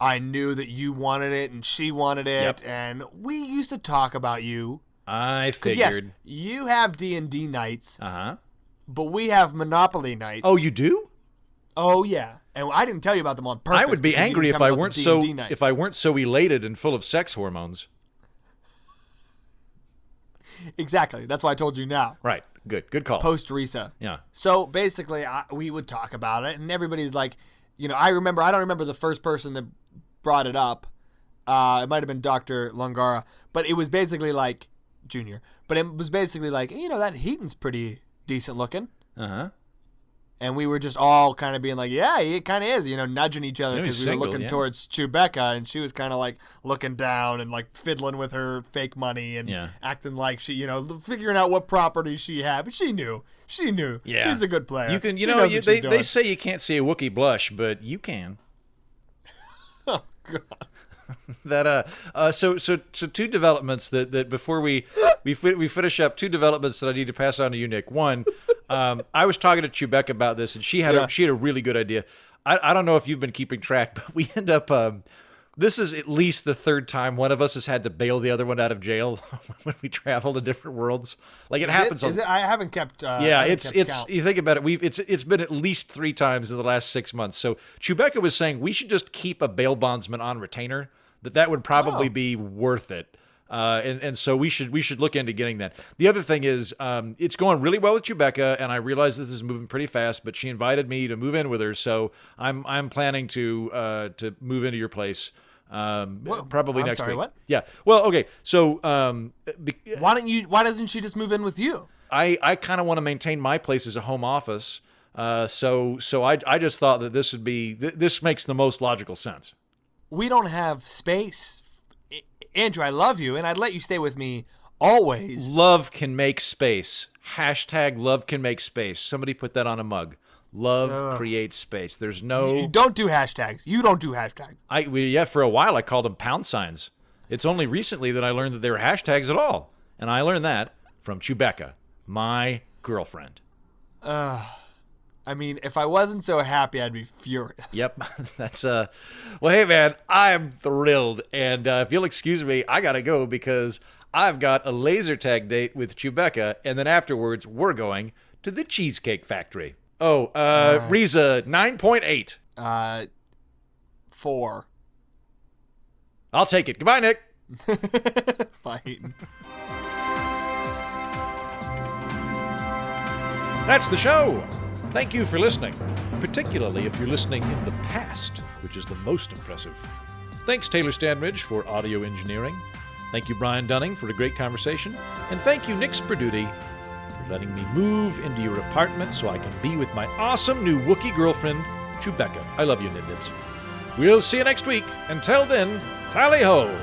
I knew that you wanted it and she wanted it, Yep. and we used to talk about you. I figured. Yes, you have D&D nights, Uh-huh. but we have Monopoly nights. Oh, you do? Oh yeah, and I didn't tell you about them on purpose. I would be because you angry didn't if tell me I about weren't the so D&D nights. if I weren't so elated and full of sex hormones. Exactly. That's why I told you now. Right. Good call. Post Risa. Yeah. So basically, we would talk about it, and everybody's like, I don't remember the first person that brought it up. It might have been Dr. Lungara, but it was basically like Junior. But it was basically like, that Heaton's pretty decent looking. Uh-huh. And we were just all kind of being like, yeah, he kind of is, nudging each other because he's we were single, looking yeah. towards Chewbacca, and she was kind of like looking down and like fiddling with her fake money and Yeah. acting like she, figuring out what properties she had. But she knew. Yeah. She's a good player. You can, She knows what she's they doing. say you can't see a Wookiee blush, but you can. Oh, God. So two developments that before we finish up, two developments that I need to pass on to you, Nick. One, I was talking to Chewbacca about this, and she had a really good idea. I don't know if you've been keeping track, but we end up. This is at least the third time one of us has had to bail the other one out of jail when we travel to different worlds. Like it happens. I haven't kept. It's count. you think about it. It's been at least 3 times in the last 6 months. So Chewbacca was saying we should just keep a bail bondsman on retainer. That would probably be worth it. And so we should look into getting that. The other thing is, it's going really well with Chewbacca, and I realize this is moving pretty fast. But she invited me to move in with her, so I'm planning to move into your place. Probably next week. What? Yeah. Well, okay. So Why doesn't she just move in with you? I kind of want to maintain my place as a home office. So I just thought that this makes the most logical sense. We don't have space. Andrew, I love you, and I'd let you stay with me always. Love can make space. # love can make space. Somebody put that on a mug. Love creates space. There's no... You don't do hashtags. You don't do hashtags. For a while I called them pound signs. It's only recently that I learned that they were hashtags at all. And I learned that from Chewbacca, my girlfriend. I mean, if I wasn't so happy, I'd be furious. Yep. That's well, hey man, I'm thrilled. And if you'll excuse me, I gotta go because I've got a laser tag date with Chewbacca, and then afterwards we're going to the Cheesecake Factory. Oh, Riza 9.8. 4. I'll take it. Goodbye, Nick. Bye, Heaton. That's the show. Thank you for listening, particularly if you're listening in the past, which is the most impressive. Thanks, Taylor Stanridge, for audio engineering. Thank you, Brian Dunning, for a great conversation. And thank you, Nick Sperduti, for letting me move into your apartment so I can be with my awesome new Wookiee girlfriend, Chewbacca. I love you, Nibnibs. We'll see you next week. Until then, tally-ho!